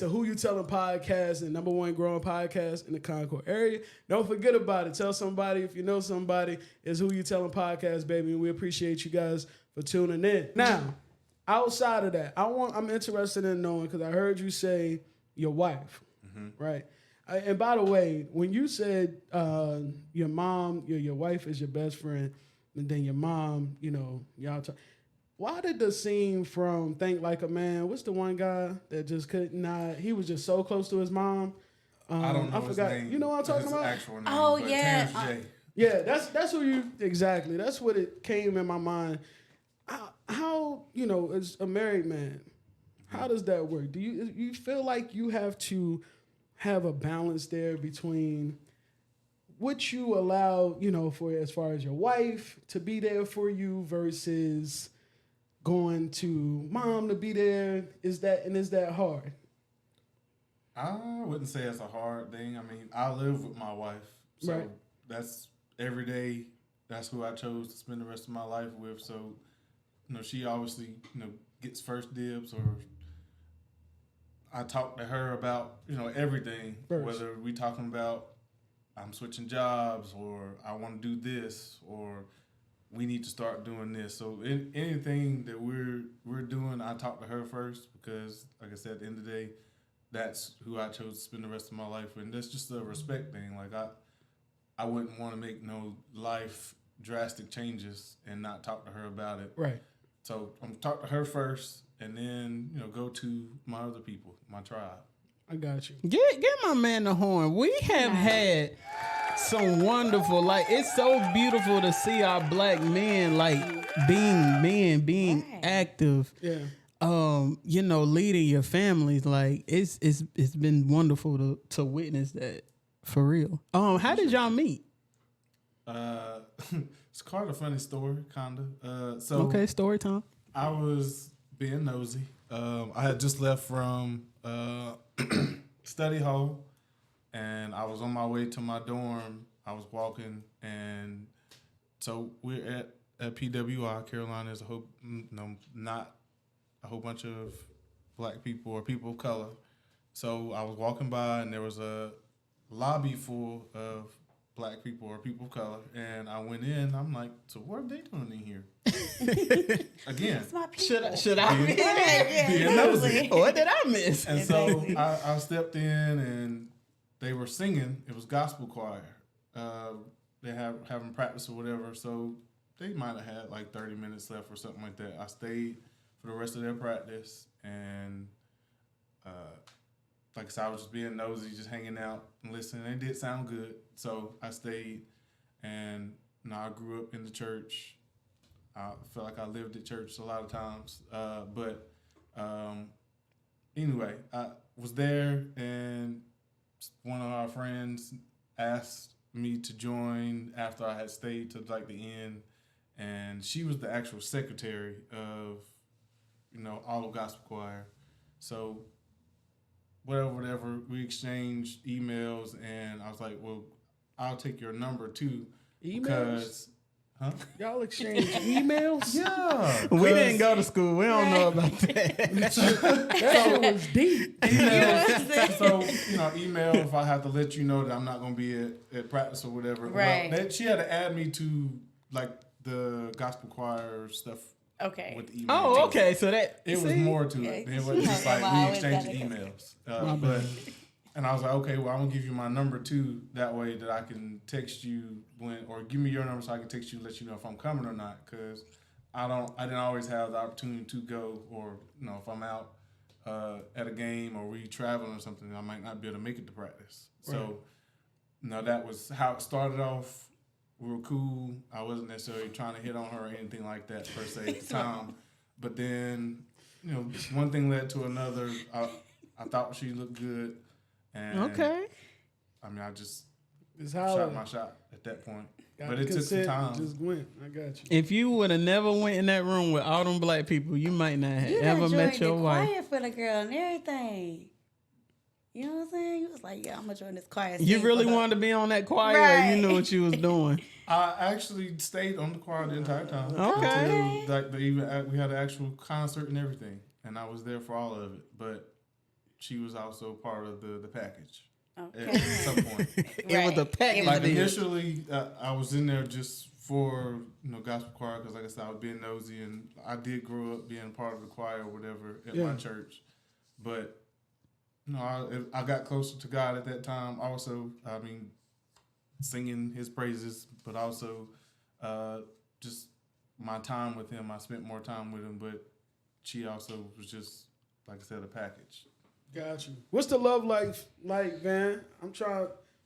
the Who You Telling podcast and #1 growing podcast in the Concord area. Don't forget about it. Tell somebody if you know somebody. It's Who You Telling podcast, baby. And we appreciate you guys for tuning in. Now, outside of that, I'm interested in knowing, because I heard you say your wife, right? And by the way, when you said your mom, your wife is your best friend, and then your mom, y'all talk. Why did the scene from Think Like a Man, what's the one guy that just could not, he was just so close to his mom? I don't know his name. You know what I'm talking about? Actual name, oh, yeah. Yeah, that's who you, exactly. That's what it came in my mind. How as a married man, how does that work? Do you feel like you have to have a balance there between what you allow, for as far as your wife to be there for you versus going to mom to be there? Is that hard? I wouldn't say it's a hard thing. I mean, I live with my wife, so right. That's every day. That's who I chose to spend the rest of my life with. So, she obviously, gets first dibs, or I talk to her about, everything, first. Whether we talking about I'm switching jobs, or I want to do this, or we need to start doing this. So anything that we're doing, I talk to her first, because, like I said, at the end of the day, that's who I chose to spend the rest of my life with. And that's just a respect thing. Like I wouldn't want to make no life drastic changes and not talk to her about it. Right. So I'm gonna talk to her first, and then go to my other people, my tribe. I got you. Get my man the horn. We have had some wonderful, it's so beautiful to see our black men being active. Yeah. Leading your families. Like it's been wonderful to witness that, for real. How did y'all meet? It's kind of a funny story, kinda. Okay, story time. I was being nosy. I had just left from study hall, and I was on my way to my dorm. I was walking, and so we're at PWI. Carolina is not a whole bunch of black people or people of color. So I was walking by, and there was a lobby full of black people or people of color, and I went in. I'm like, so what are they doing in here? Again, should I be nosy? What did I miss? And so I stepped in, and they were singing. It was gospel choir. They having practice or whatever. So they might have had like 30 minutes left or something like that. I stayed for the rest of their practice, and like I said, I was just being nosy, just hanging out and listening. It did sound good, so I stayed. And I grew up in the church. I felt like I lived at church a lot of times. But anyway, I was there, and one of our friends asked me to join after I had stayed to like the end. And she was the actual secretary of, all of gospel choir. So whatever, we exchanged emails, and I was like, well, I'll take your number too. Emails? Because, y'all exchange emails? Yeah. We didn't go to school. We don't know about that. That shit was deep. Email. So, email if I have to let you know that I'm not going to be at practice or whatever. Right. Well, she had to add me to, like, the gospel choir stuff. Okay. With the email. Oh, okay. So that it was more to it. It wasn't just like we exchanged emails. And I was like, okay, well, I'm gonna give you my number too. That way that I can text you or give me your number so I can text you, let you know if I'm coming or not. Because I didn't always have the opportunity to go, or if I'm out at a game or we traveling or something, I might not be able to make it to practice. Right. So, that was how it started off. We were cool. I wasn't necessarily trying to hit on her or anything like that per se at the time. But then, one thing led to another. I thought she looked good. And okay. I mean, I just shot my shot at that point. But it took some time. Just went. I got you. If you would have never went in that room with all them black people, you might not have ever met your wife. You for the girl and everything. You know what I'm saying? You was like, yeah, I'm going to join this choir. You really wanted to be on that choir, right. Or you knew what you was doing? I actually stayed on the choir the entire time. Okay. Until, we had an actual concert and everything. And I was there for all of it. But she was also part of the package Okay. at some point. It was a package. Like deal. initially, I was in there just for gospel choir because, like I said, I was being nosy, and I did grow up being part of the choir or whatever at my church. But I got closer to God at that time. Also, I mean, singing His praises, but also just my time with Him. I spent more time with Him, but she also was just, like I said, a package. Got you. What's the love life like, Van?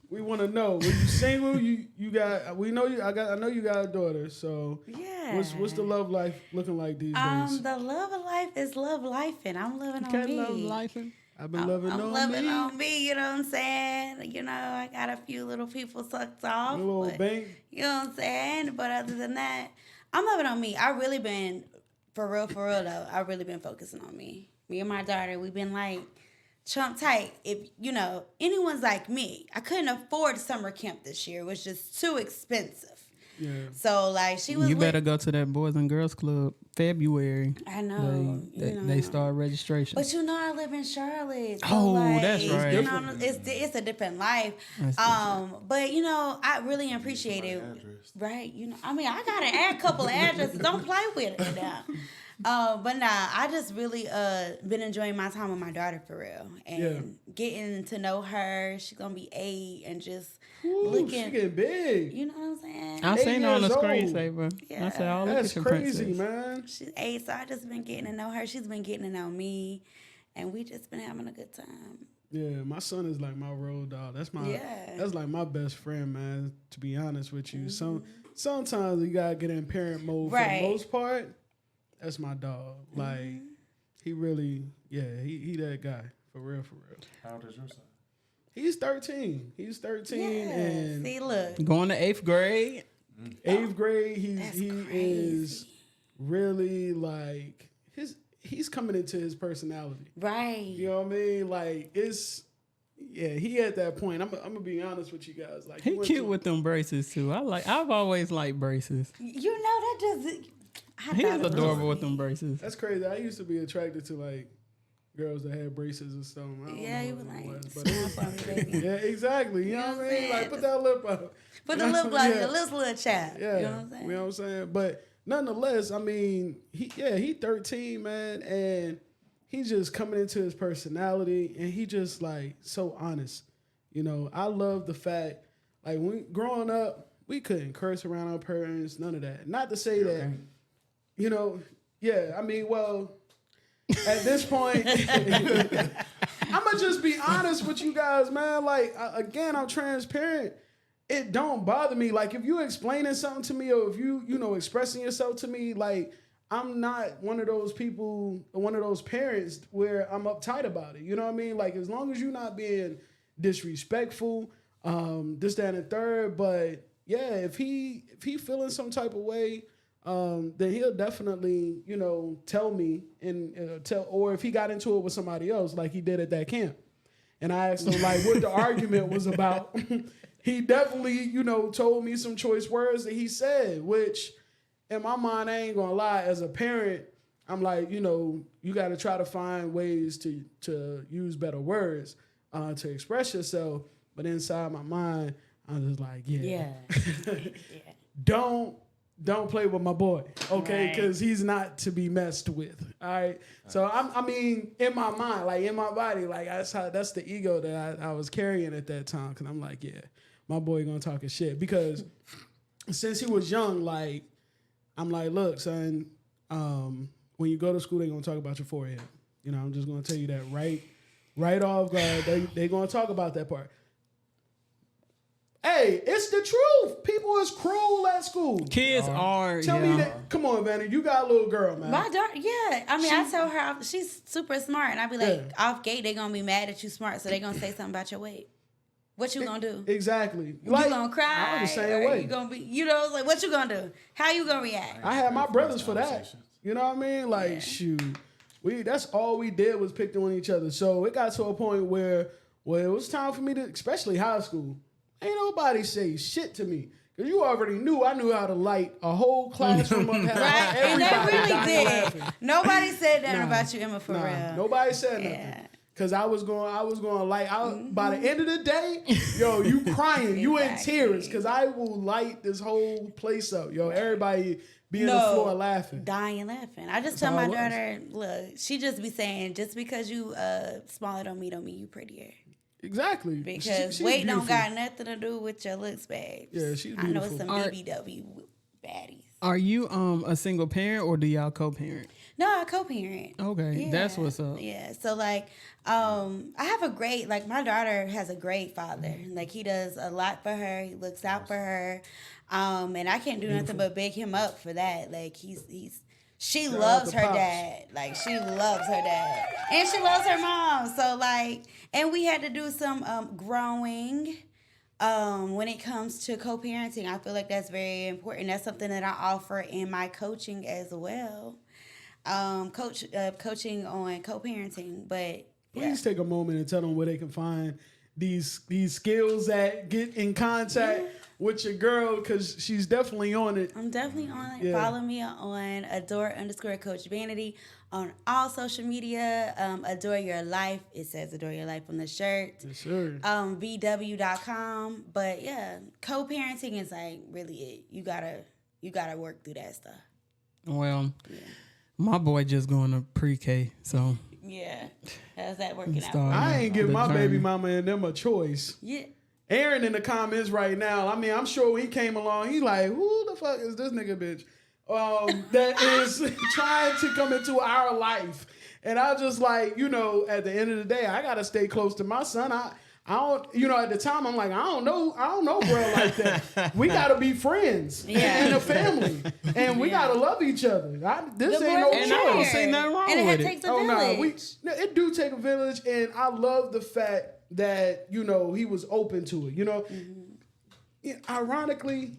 We want to know. Were you single? You got? We know you. I know you got a daughter. So Yeah. what's the love life looking like these days? The love of life is love life, and I'm loving on me. Love life. I've been loving I'm on loving me. on me. You know what I'm saying? I got a few little people sucked off. A little but, bank. You know what I'm saying? But other than that, I'm loving on me. I really been for real though. I really been focusing on me. Me and my daughter, we've been like chump tight. If anyone's like me, I couldn't afford summer camp this year. It was just too expensive. Yeah. So like she was. You better go to that Boys and Girls Club February. I know. They start registration. But I live in Charlotte. So Oh, that's right. It's a different life. But I really appreciate it. Address. Right? I gotta add a couple of addresses. Don't play with it now. But I just really been enjoying my time with my daughter for real. And getting to know her. She's gonna be 8 and just looking. She getting big. You know what I'm saying? I seen her on the years old. screensaver. Yeah. I said, "Oh, look That's at your crazy, princess." man. She's 8, so I just been getting to know her. She's been getting to know me, and we just been having a good time. Yeah, my son is like my road dog. That's like my best friend, man. To be honest with you, sometimes you gotta get in parent mode. For the most part, that's my dog. Like he really, he that guy for real. How old is your son? He's 13. He's 13 and See, look. Going to 8th grade. 8th grade. He crazy. is really like he's coming into his personality. Right. You know what I mean? Like he at that point. I'm gonna be honest with you guys. Like He went cute to- with them braces too. I've always liked braces. That just. He is adorable with them braces. That's crazy. I used to be attracted to like girls that had braces or something. I don't Yeah, know you was what it like, was, but- smile for me, baby. yeah, exactly. You know what I mean? Like put that lip out. Put the lip gloss, Yeah. your little child. Yeah, You know what I'm saying? You know what I'm saying? But nonetheless, I mean, he 13, man, and he's just coming into his personality, and he just like so honest. I love the fact, like when growing up, we couldn't curse around our parents, none of that. Not to say that, I mean, well, at this point, I'm gonna just be honest with you guys, man. Like, again, I'm transparent. It don't bother me. Like, if you explaining something to me, or if you expressing yourself to me, like, I'm not one of those people, one of those parents where I'm uptight about it. You know what I mean? Like, as long as you're not being disrespectful, this, that, and the third. But yeah, if he feeling some type of way, then he'll definitely, tell me and or if he got into it with somebody else, like he did at that camp. And I asked him like what the argument was about. He definitely, told me some choice words that he said, which in my mind, I ain't gonna lie, as a parent, I'm like, you got to try to find ways to use better words to express yourself. But inside my mind, I'm just like, yeah. Don't play with my boy, okay? Because he's not to be messed with, all right? So, I mean, in my mind, like in my body, like that's the ego that I was carrying at that time. Because I'm like, yeah, my boy gonna talk his shit. Because since he was young, like, I'm like, look, son, when you go to school, they gonna talk about your forehead. I'm just gonna tell you that right off guard. They gonna talk about that part. Hey, it's the truth. People is cruel at school. Kids are. Tell me that. Come on, Vanity. You got a little girl, man. My daughter, yeah. I mean, I tell her she's super smart, and I be like, off gate, they gonna be mad that you smart, so they gonna say something about your weight. What you gonna do? Exactly. You gonna cry? I was the same way. You gonna be, like, what you gonna do? How you gonna react? I had my brothers for that. You know what I mean? Like, shoot. That's all we did was pick on each other. So it got to a point where it was time for me to, especially high school, ain't nobody say shit to me. Because you already knew I knew how to light a whole classroom up. Right? And they really did. Nobody said that about you, Emma, for real. Nobody said nothing. Cause I was going like by the end of the day, yo, you crying, you in tears, cause I will light this whole place up, yo. Everybody be on the floor laughing, dying laughing. I just tell my daughter, look, she just be saying, just because you smaller don't mean you prettier. Exactly, because she's weight beautiful. don't got nothing to do with your looks, babes. Yeah, she's beautiful. I know some BBW baddies. Are you a single parent or do y'all co-parent? No, I co-parent. Okay, yeah. That's what's up. Yeah, so like, I have a great, like, my daughter has a great father. Like, he does a lot for her. He looks out for her, and I can't do nothing but big him up for that. Like, she loves her dad. Like, she loves her dad, and she loves her mom. So like, and we had to do some growing. When it comes to co-parenting, I feel like that's very important. That's something that I offer in my coaching as well. Coaching on co-parenting, but please take a moment and tell them where they can find these skills that get in contact with your girl, because she's definitely on it. I'm definitely on it. Yeah. Follow me on adore_Coach Vanity on all social media. Adore Your Life. It says Adore Your Life on the shirt. Yes, sir. VW.com. But yeah, co-parenting is like really it. You gotta work through that stuff. Well, my boy just going to pre-K, so yeah, how's that working out? I ain't give my baby mama and them a choice. Yeah. Aaron in the comments right now. I mean, I'm sure when he came along, he like, who the fuck is this nigga bitch? That is trying to come into our life. And I just like, at the end of the day, I gotta stay close to my son. I don't, at the time I'm like, I don't know, bro, like that. We gotta be friends and a family, and we gotta love each other. This ain't no choice. And I don't see nothing wrong with it. Takes a village. It do take a village, and I love the fact that he was open to it. Ironically,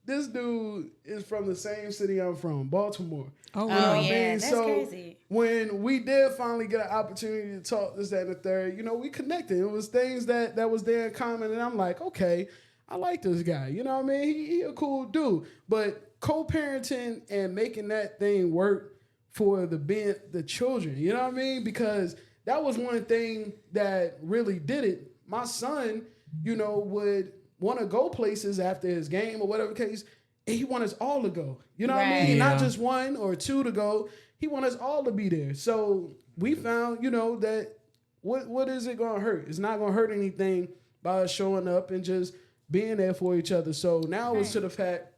this dude is from the same city I'm from, Baltimore. Oh, yeah, that's crazy. When we did finally get an opportunity to talk this, that, and the third, we connected. It was things that was there in common, and I'm like, okay, I like this guy. You know what I mean? He a cool dude. But co-parenting and making that thing work for the children, you know what I mean? Because that was one thing that really did it. My son, would want to go places after his game or whatever case, and he want us all to go. You know what I mean? Not just one or two to go. He want us all to be there. So we found, that what is it going to hurt? It's not going to hurt anything by us showing up and just being there for each other. So now it's to the fact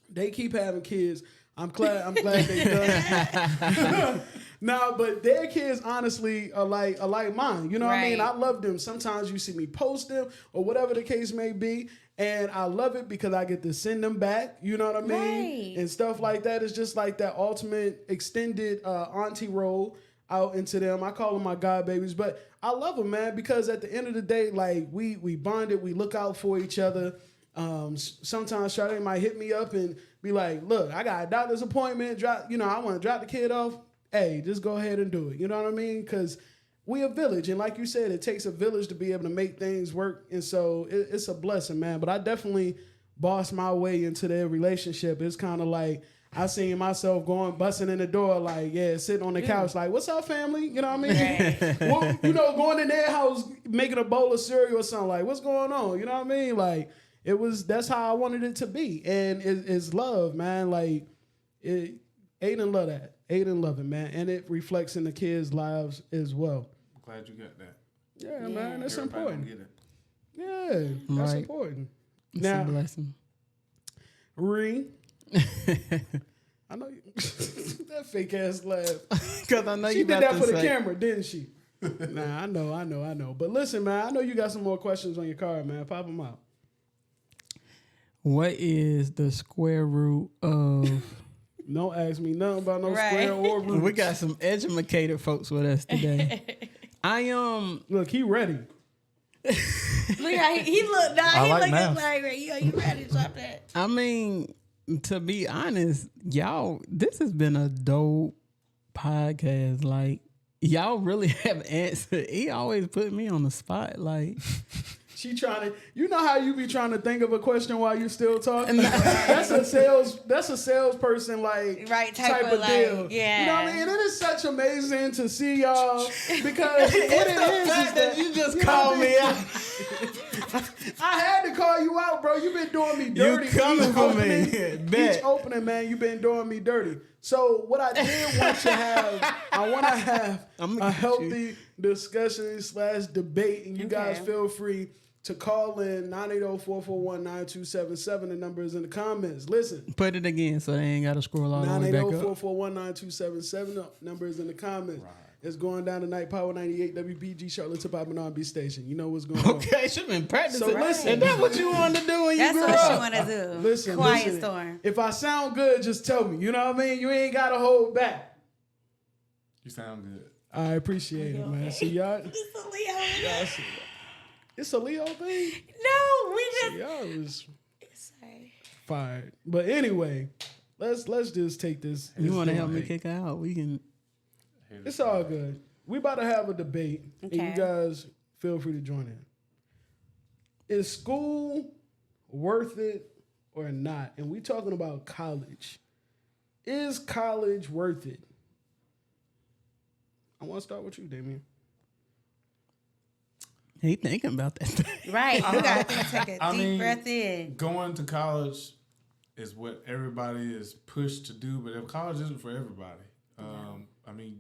they keep having kids. I'm glad they done. No, but their kids honestly are like mine. You know what I mean? I love them. Sometimes you see me post them or whatever the case may be, and I love it because I get to send them back. You know what I mean? Right. And stuff like that. It's just like that ultimate extended auntie role out into them. I call them my god babies, but I love them, man, because at the end of the day, like we bonded, we look out for each other. Sometimes Sade might hit me up and be like, "Look, I got a doctor's appointment. I want to drop the kid off. Hey, just go ahead and do it." You know what I mean? Because we a village, and like you said, it takes a village to be able to make things work, and so it's a blessing, man. But I definitely bossed my way into their relationship. It's kind of like I seen myself busting in the door, like, sitting on the couch, like, "What's up, family?" You know what I mean? Well, going in their house, making a bowl of cereal or something, like, "What's going on?" You know what I mean? Like, that's how I wanted it to be, and it's love, man. Like, Aiden love that. Aiden love it, man, and it reflects in the kids' lives as well. I'm glad you got that. Yeah, man, that's Everybody important. Get it. Yeah, that's important. It's now, a blessing. Ree, I know you, that fake ass laugh. Because I know she you did about that to for the say. camera, didn't she? Nah, I know. But listen, man, I know you got some more questions on your card, man. Pop them out. What is the square root of... Don't ask me nothing about no square or roots. We got some educated folks with us today. Look, he ready. Look how he looked. He looking like, yo, you ready to drop that? I mean, to be honest, y'all, this has been a dope podcast. Like, y'all really have answered. He always put me on the spot. Like, She trying to, you know how you be trying to think of a question while you still talking? That's a salesperson like right type of deal. Yeah. You know what I mean? And it is such amazing to see y'all because what it is that you just called me out. I had to call you out, bro. You've been doing me dirty. You coming for me. Each opening, man, you've been doing me dirty. So what I did want to have, I want to have a healthy discussion / debate, and you guys feel free to call in 980-441-9277. The number is in the comments. Listen. Put it again so they ain't got to scroll all the way back up. 980-441-9277. The number is in the comments. Right. It's going down tonight, Power 98 WPG, Charlotte's Hip Hop and R&B station. You know what's going on. Okay, should have been practicing. So listen. Is that what you wanted to do when you grew up? That's what you want to do. Listen, Quiet storm. If I sound good, just tell me. You know what I mean? You ain't got to hold back. You sound good. I appreciate it, man. See y'all. It's a Leo. It's a Leo thing? No, we just. See, y'all was Sorry. fired. But anyway, let's just take this. You want to help me kick her out? We can. It's all good. We about to have a debate, and you guys feel free to join in. Is school worth it or not? And we talking about college. Is college worth it? I want to start with you, Damien. He thinking about that. Right. You got to take a deep breath in. Going to college is what everybody is pushed to do, but if college isn't for everybody. I mean,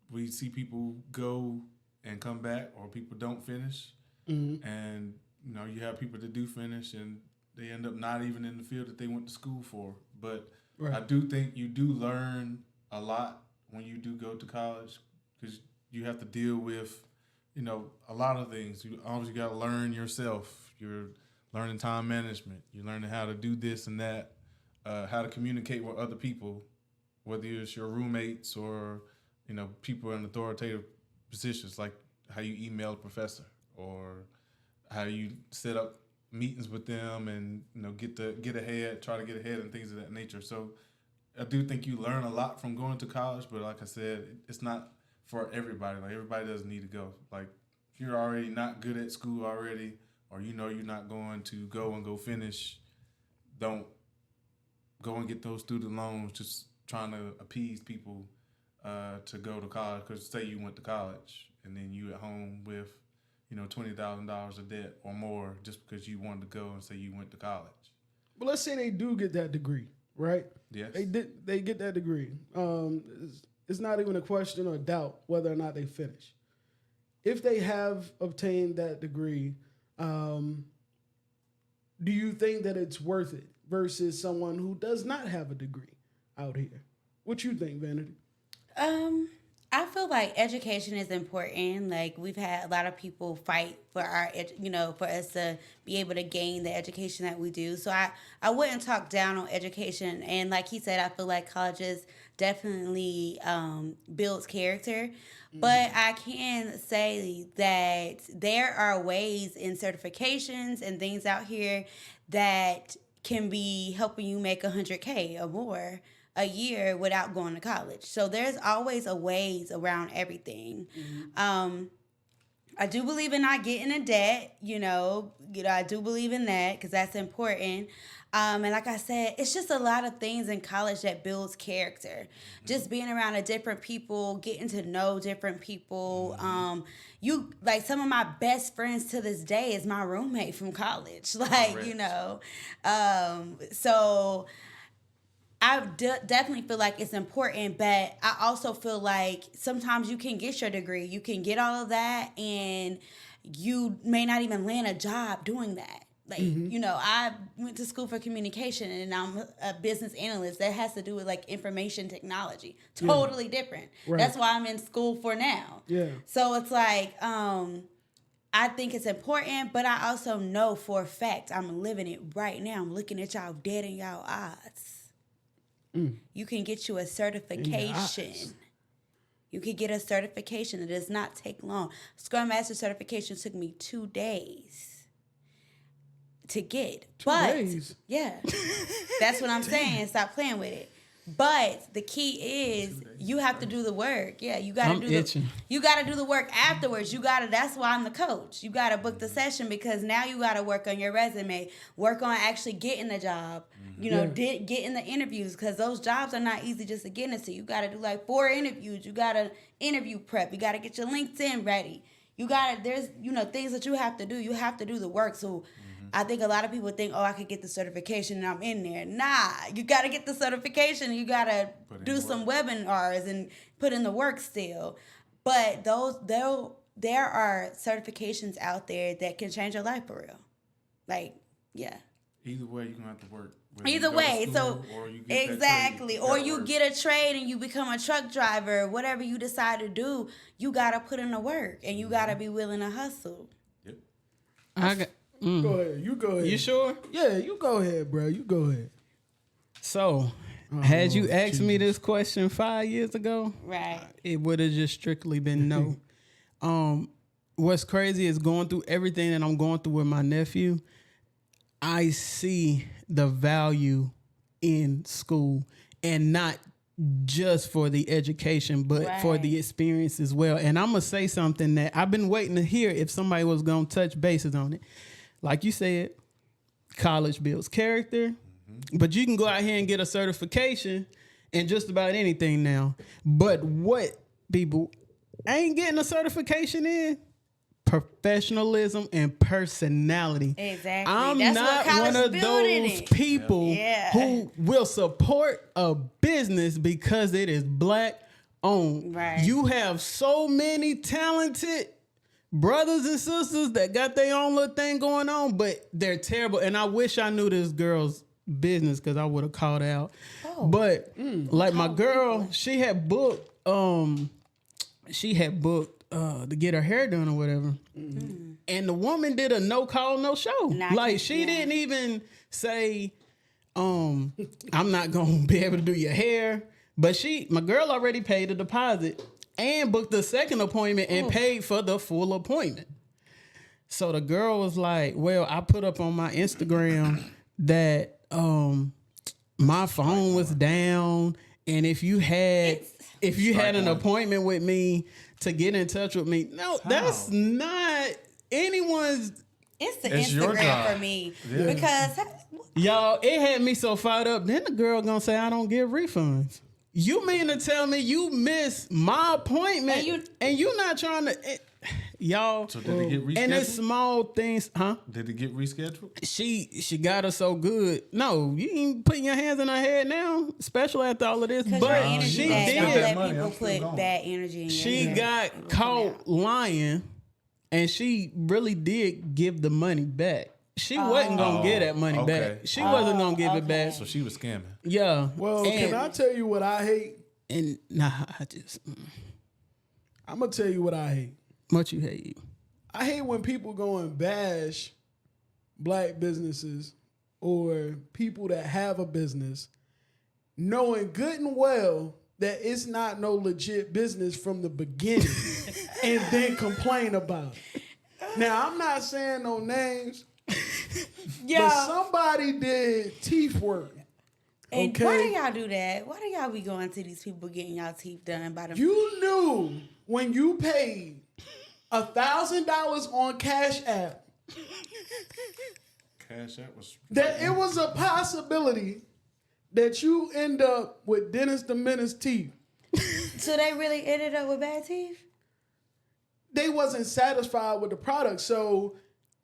we see people go and come back, or people don't finish. Mm-hmm. And, you know, you have people that do finish, and they end up not even in the field that they went to school for. But I do think you do learn a lot when you do go to college, because you have to deal with, you know, a lot of things. You obviously got to learn yourself. You're learning time management. You're learning how to do this and that, how to communicate with other people, whether it's your roommates or, you know, people in authoritative positions, like how you email a professor or how you set up meetings with them and, you know, try to get ahead and things of that nature. So I do think you learn a lot from going to college, but like I said, it's not for everybody. Like, everybody doesn't need to go. Like, if you're already not good at school already, or you know you're not going to go finish, don't go and get those student loans just trying to appease people to go to college. Because say you went to college and then you at home with, you know, $20,000 of debt or more just because you wanted to go and say you went to college. But let's say they do get that degree, right? Yes. They get that degree. It's not even a question or doubt whether or not they finish. If they have obtained that degree, do you think that it's worth it versus someone who does not have a degree out here? What you think, Vanity? I feel like education is important. Like, we've had a lot of people fight for for us to be able to gain the education that we do. So I wouldn't talk down on education. And like he said, I feel like colleges definitely builds character. Mm-hmm. But I can say that there are ways in certifications and things out here that can be helping you make $100K or more a year without going to college. So there's always a ways around everything. Mm-hmm. I do believe in not getting in debt, I do believe in that because that's important. And like I said, it's just a lot of things in college that builds character. Mm-hmm. Just being around different people, getting to know different people. Mm-hmm. Some of my best friends to this day is my roommate from college. So I definitely feel like it's important, but I also feel like sometimes you can get your degree, you can get all of that, and you may not even land a job doing that. I went to school for communication, and I'm a business analyst. That has to do with information technology. Totally different. Right. That's why I'm in school for now. Yeah. So it's I think it's important, but I also know for a fact I'm living it right now. I'm looking at y'all dead in y'all eyes. You can get you a certification. You can get a certification. It does not take long. Scrum Master certification took me 2 days to get. 2 days? Yeah. That's what I'm saying. Stop playing with it. But the key is you have to do the work. Yeah, you gotta I'm do itching. you gotta do the work afterwards. That's why I'm the coach. You gotta book the session because now you gotta work on your resume, work on actually getting the job. You know, getting the interviews because those jobs are not easy just to get into. You gotta do like 4 interviews. You gotta interview prep. You gotta get your LinkedIn ready. There's things that you have to do. You have to do the work. So I think a lot of people think, oh, I could get the certification and I'm in there. Nah, you got to get the certification. You got to do some webinars and put in the work still. But there are certifications out there that can change your life for real. Like, yeah. Either way, you're going to have to work. Either way, or you get exactly. Or you get a trade and you become a truck driver. Whatever you decide to do, you got to put in the work and you got to be willing to hustle. Yep. Go ahead. You go ahead. You sure? Yeah, you go ahead, bro. You go ahead. So, had you asked me this question 5 years ago, right, it would have just strictly been no. What's crazy is going through everything that I'm going through with my nephew, I see the value in school and not just for the education, but for the experience as well. And I'm going to say something that I've been waiting to hear if somebody was going to touch bases on it. Like you said, college builds character, but you can go out here and get a certification in just about anything now. But what people ain't getting a certification in? Professionalism and personality. Exactly. I'm That's not what one of those people who will support a business because it is black owned. Right. You have so many talented brothers and sisters that got their own little thing going on, but they're terrible. And I wish I knew this girl's business because I would have called out. But like my girl, she had booked to get her hair done or whatever. And the woman did a no call, no show. She didn't even say, I'm not gonna be able to do your hair. But my girl already paid a deposit and booked the second appointment and paid for the full appointment. So the girl was like, well, I put up on my Instagram that my phone was down, and if you had an appointment with me to get in touch with me. No, that's not anyone's. It's the Instagram for me because y'all, it had me so fired up. Then the girl gonna say I don't give refunds. You mean to tell me you missed my appointment and you not trying to? Y'all, so did it get rescheduled? And it's small things, huh? Did it get rescheduled? She got her so good. No, you ain't putting your hands in her head now, especially after all of this. But she did. Don't let people put bad energy in your She got caught lying, and she really did give the money back. She wasn't gonna get that money back. She wasn't gonna give it back. So she was scamming. Yeah. Well, can I tell you what I hate? And I'm gonna tell you what I hate. What you hate? I hate when people go and bash black businesses or people that have a business, knowing good and well that it's not no legit business from the beginning, and then complain about it. Now, I'm not saying no names, but somebody did teeth work. And why do y'all do that? Why do y'all be going to these people getting y'all teeth done by them? You knew when you paid $1,000 on Cash App that it was a possibility that you end up with Dennis the Menace teeth. So they really ended up with bad teeth? They wasn't satisfied with the product, so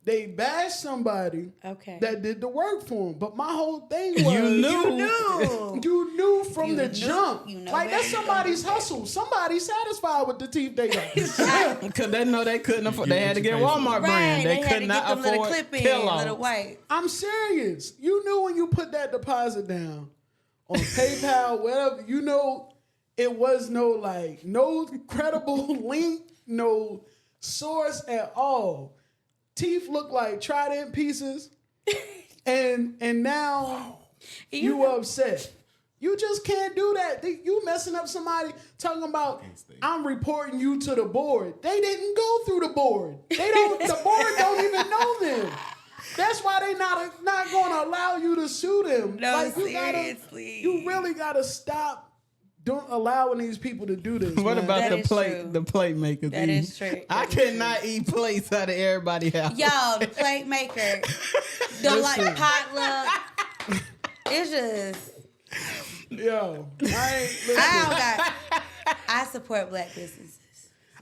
they bashed somebody that did the work for them. But my whole thing was you knew from the jump. Like that's somebody's hustle. Somebody's satisfied with the teeth they got. Because they know they couldn't afford. They had to get Walmart brand. They could not afford little white. I'm serious. You knew when you put that deposit down on PayPal, whatever. You know it was no credible link, no source at all. Teeth look like Trident pieces, and now you upset. You just can't do that. You messing up somebody talking about I'm reporting you to the board. They didn't go through the board. The board don't even know them. That's why they not going to allow you to sue them. No, like, seriously. You really got to stop. Don't allowing these people to do this. What man. about That is true. the plate makers? That is true. I That is cannot eat plates out of everybody's house. Y'all, the plate maker, the like potluck. It's just Yo, I support black businesses.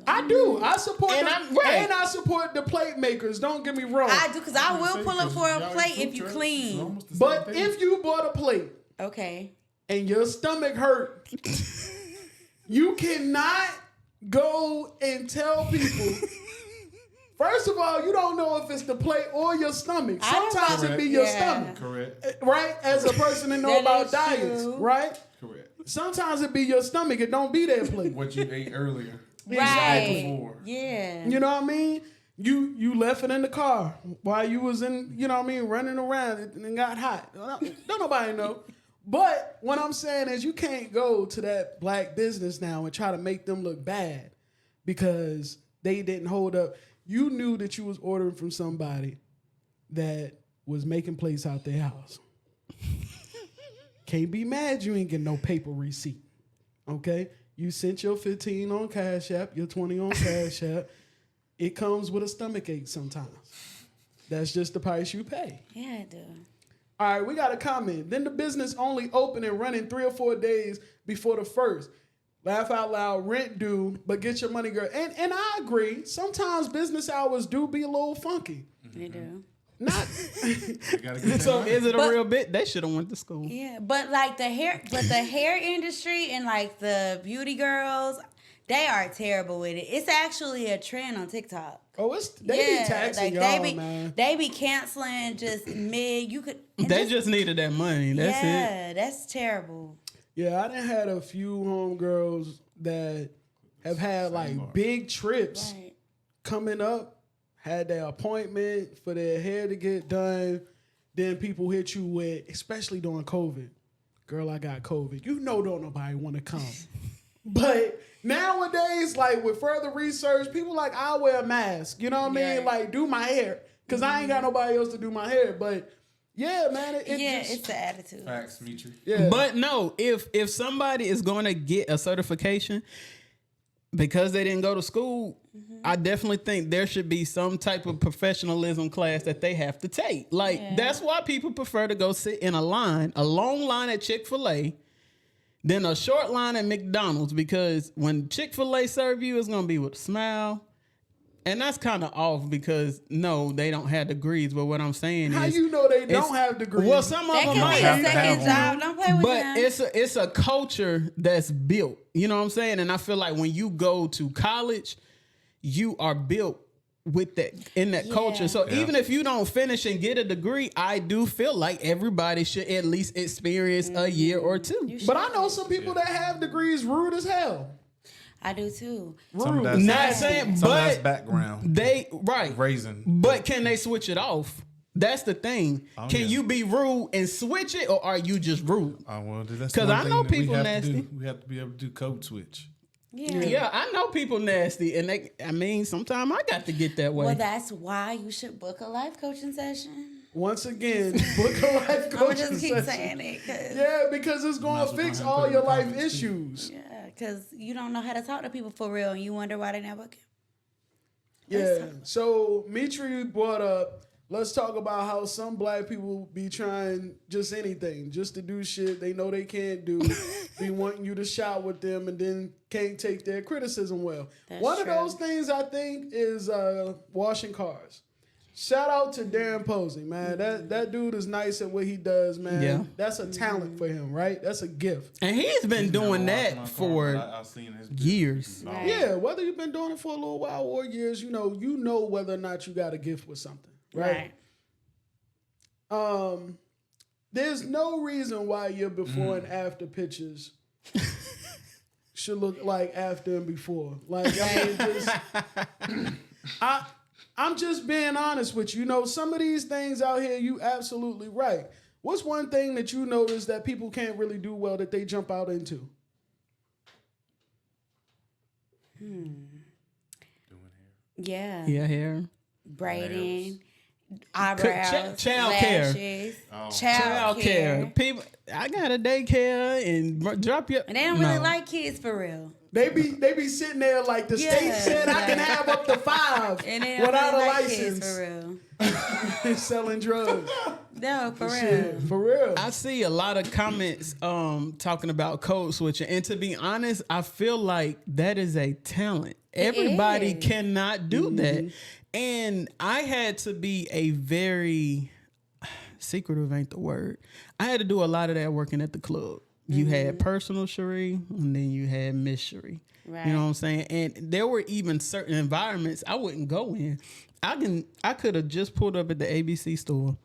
I do. I support And them, I'm right. and I support the plate makers. Don't get me wrong. I do because I will pull up for a Y'all plate eat if you food trucks, clean. it's almost the same But thing. if you bought a plate Okay. and your stomach hurt, you cannot go and tell people. First of all, you don't know if it's the plate or your stomach. I don't Sometimes know. it be your Yeah. stomach, Correct. right? As a person that know That about is diets, true. right? Correct. Sometimes it be your stomach. It don't be that plate. What you ate earlier. Right. Before. Yeah. You know what I mean? You left it in the car while you was in, you know what I mean, running around and got hot. Don't nobody know. But what I'm saying is you can't go to that black business now and try to make them look bad because they didn't hold up. You knew that you was ordering from somebody that was making plates out their house. Can't be mad you ain't getting no paper receipt. Okay? You sent your 15 on Cash App, your 20 on Cash App. It comes with a stomach ache sometimes. That's just the price you pay. Yeah, I do. All right, we got a comment. Then the business only open and running 3 or 4 days before the first. Laugh out loud, rent due, but get your money, girl. And I agree. Sometimes business hours do be a little funky. They do. Not You gotta get So that is it a But- real bit? They should have went to school. Yeah, but like the hair industry and like the beauty girls, they are terrible with it. It's actually a trend on TikTok. oh, they be taxing y'all, man. They be canceling just mid. You could. and They just needed that money. That's it. yeah, that's terrible. Yeah, I done had a few homegirls that have had like big trips Right. coming up, had their appointment for their hair to get done. Then people hit you with, especially during COVID, girl, I got COVID. You know, don't nobody want to come. But nowadays, like with further research, people like, I'll wear a mask. You know what I mean? Yeah. Like do my hair. Because I ain't got nobody else to do my hair. But yeah, man, It's the attitude. Facts, Mitri. yeah. But no, if somebody is going to get a certification because they didn't go to school, I definitely think there should be some type of professionalism class that they have to take. Like that's why people prefer to go sit in a long line at Chick-fil-A, than a short line at McDonald's, because when Chick-fil-A serve you, it's gonna be with a smile. And that's kind of off because no, they don't have degrees. But what I'm saying How is, you know they it's- don't have degrees? well, some of That them can might be have a to second have job. Don't play with but them. it's a culture that's built. You know what I'm saying? And I feel like when you go to college, you are built with that in that culture. So even if you don't finish and get a degree, I do feel like everybody should at least experience a year or two. But I know some people that have degrees rude as hell. I do too. Some Rude. Not saying, some that's but background. they right. Raising. But can they switch it off? That's the thing. Can yeah. you be rude and switch it, or are you just rude? Well, that's 'Cause one I thing know that we people have to nasty. do. We have to be able to do code switch. Yeah, I know people nasty, and sometimes I got to get that way. Well, that's why you should book a life coaching session. Once again, book a life I'm gonna coaching just keep session. saying it, cause Yeah, because it's going Might to as well fix go ahead and all put it your in life comments, too. issues. yeah, cause you don't know how to talk to people for real, and you wonder why they not booking. Yeah. So Mitri brought up, let's talk about how some black people be trying just anything, just to do shit they know they can't do, be wanting you to shout with them and then can't take their criticism well. That's One true. of those things I think is washing cars. Shout out to Darren Posey, man. That dude is nice at what he does, man. Yeah. That's a talent for him, right? That's a gift. And he's been doing that for I've seen his years. Right. Yeah, whether you've been doing it for a little while or years, you know whether or not you got a gift with something, right? There's no reason why your before and after pictures should look like after and before. Like, I mean, just, I'm just being honest with you. You know, some of these things out here, you absolutely right. What's one thing that you notice that people can't really do well that they jump out into? Yeah. Yeah, hair. Braiding. eyebrows, child care. lashes, Oh. child care. People, I got a daycare and drop your. And they don't really like kids for real. They be sitting there like the state Yeah, said I can like- have up to 5 And they don't without really a like license. kids for real. Selling drugs. No, for real. Shit, for real. I see a lot of comments talking about code switching, and to be honest, I feel like that is a talent. Everybody is. cannot do that, and I had to be a very secretive ain't the word. I had to do a lot of that working at the club. You had personal Cherie, and then you had Miss Cherie. Right. You know what I'm saying? And there were even certain environments I wouldn't go in. I could have just pulled up at the ABC store,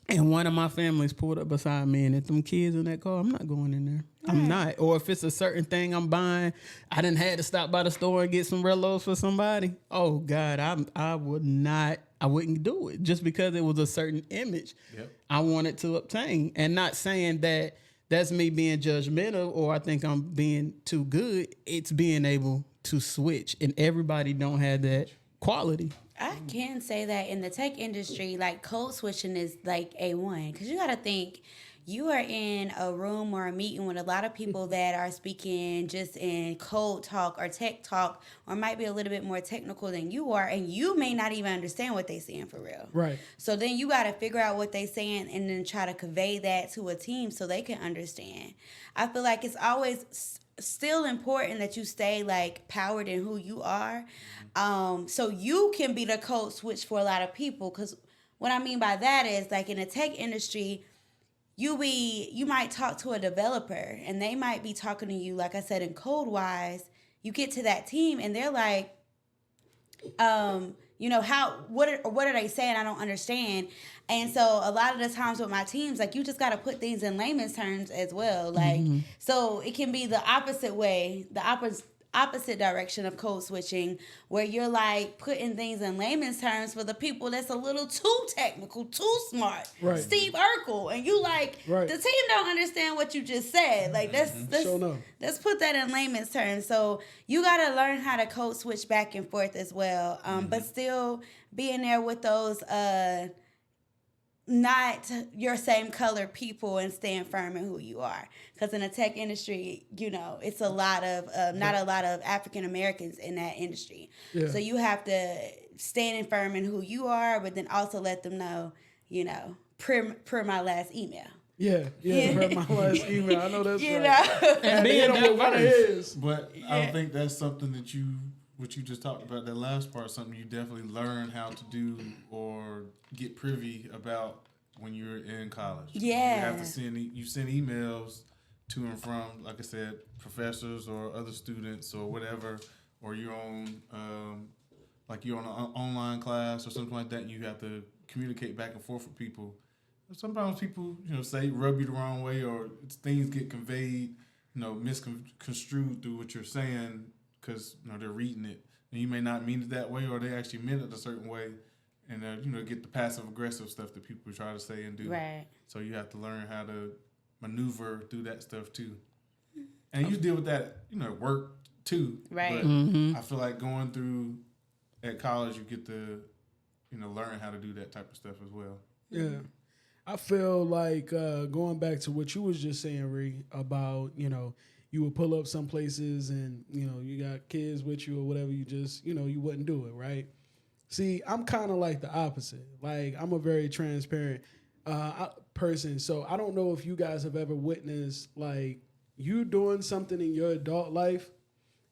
and one of my families pulled up beside me, and if them kids in that car, I'm not going in there. I'm not. Or if it's a certain thing I'm buying, I done had to stop by the store and get some Rellos for somebody. Oh God, I would not. I wouldn't do it just because it was a certain image I wanted to obtain, and not saying that that's me being judgmental or I think I'm being too good. It's being able to switch, and everybody don't have that quality. I can say that in the tech industry, like code switching is like A1. Because you got to think, you are in a room or a meeting with a lot of people that are speaking just in code talk or tech talk, or might be a little bit more technical than you are, and you may not even understand what they're saying for real. Right. So then you got to figure out what they're saying and then try to convey that to a team so they can understand. I feel like it's always still important that you stay like powered in who you are, so you can be the code switch for a lot of people. Because what I mean by that is, like, in the tech industry, you might talk to a developer and they might be talking to you, like I said, in code wise. You get to that team and they're like, what are they saying? I don't understand. And so a lot of the times with my teams, like, you just got to put things in layman's terms as well. Like, so it can be the opposite way, the opposite direction of code switching, where you're like putting things in layman's terms for the people that's a little too technical, too smart. Right. Steve Urkel, and you like, Right. the team don't understand what you just said. Like, let's put that in layman's terms. So you got to learn how to code switch back and forth as well, but still being there with those not your same color people and staying firm in who you are. Because in the tech industry, it's a lot of, not a lot of African Americans in that industry. Yeah. So you have to stand firm in who you are, but then also let them know, per my last email. Yeah, read my last email. I know that's right. know? And Being being what it diverse. is. But I think that's something that what you just talked about, that last part, something you definitely learn how to do or get privy about when you're in college. Yeah. You have to send emails to and from, like I said, professors or other students or whatever, or you're on, you're on an online class or something like that, and you have to communicate back and forth with people. Sometimes people, say, rub you the wrong way, or things get conveyed, misconstrued through what you're saying, because they're reading it, and you may not mean it that way, or they actually meant it a certain way, and get the passive aggressive stuff that people try to say and do. Right. So you have to learn how to maneuver through that stuff too, and you deal with that, at work too. Right. But I feel like going through at college, you get to, learn how to do that type of stuff as well. Yeah. I feel like going back to what you was just saying, Ree, about, you would pull up some places and, you got kids with you or whatever, you just, you wouldn't do it, right? See, I'm kind of like the opposite. Like, I'm a very transparent person. So I don't know if you guys have ever witnessed, like, you doing something in your adult life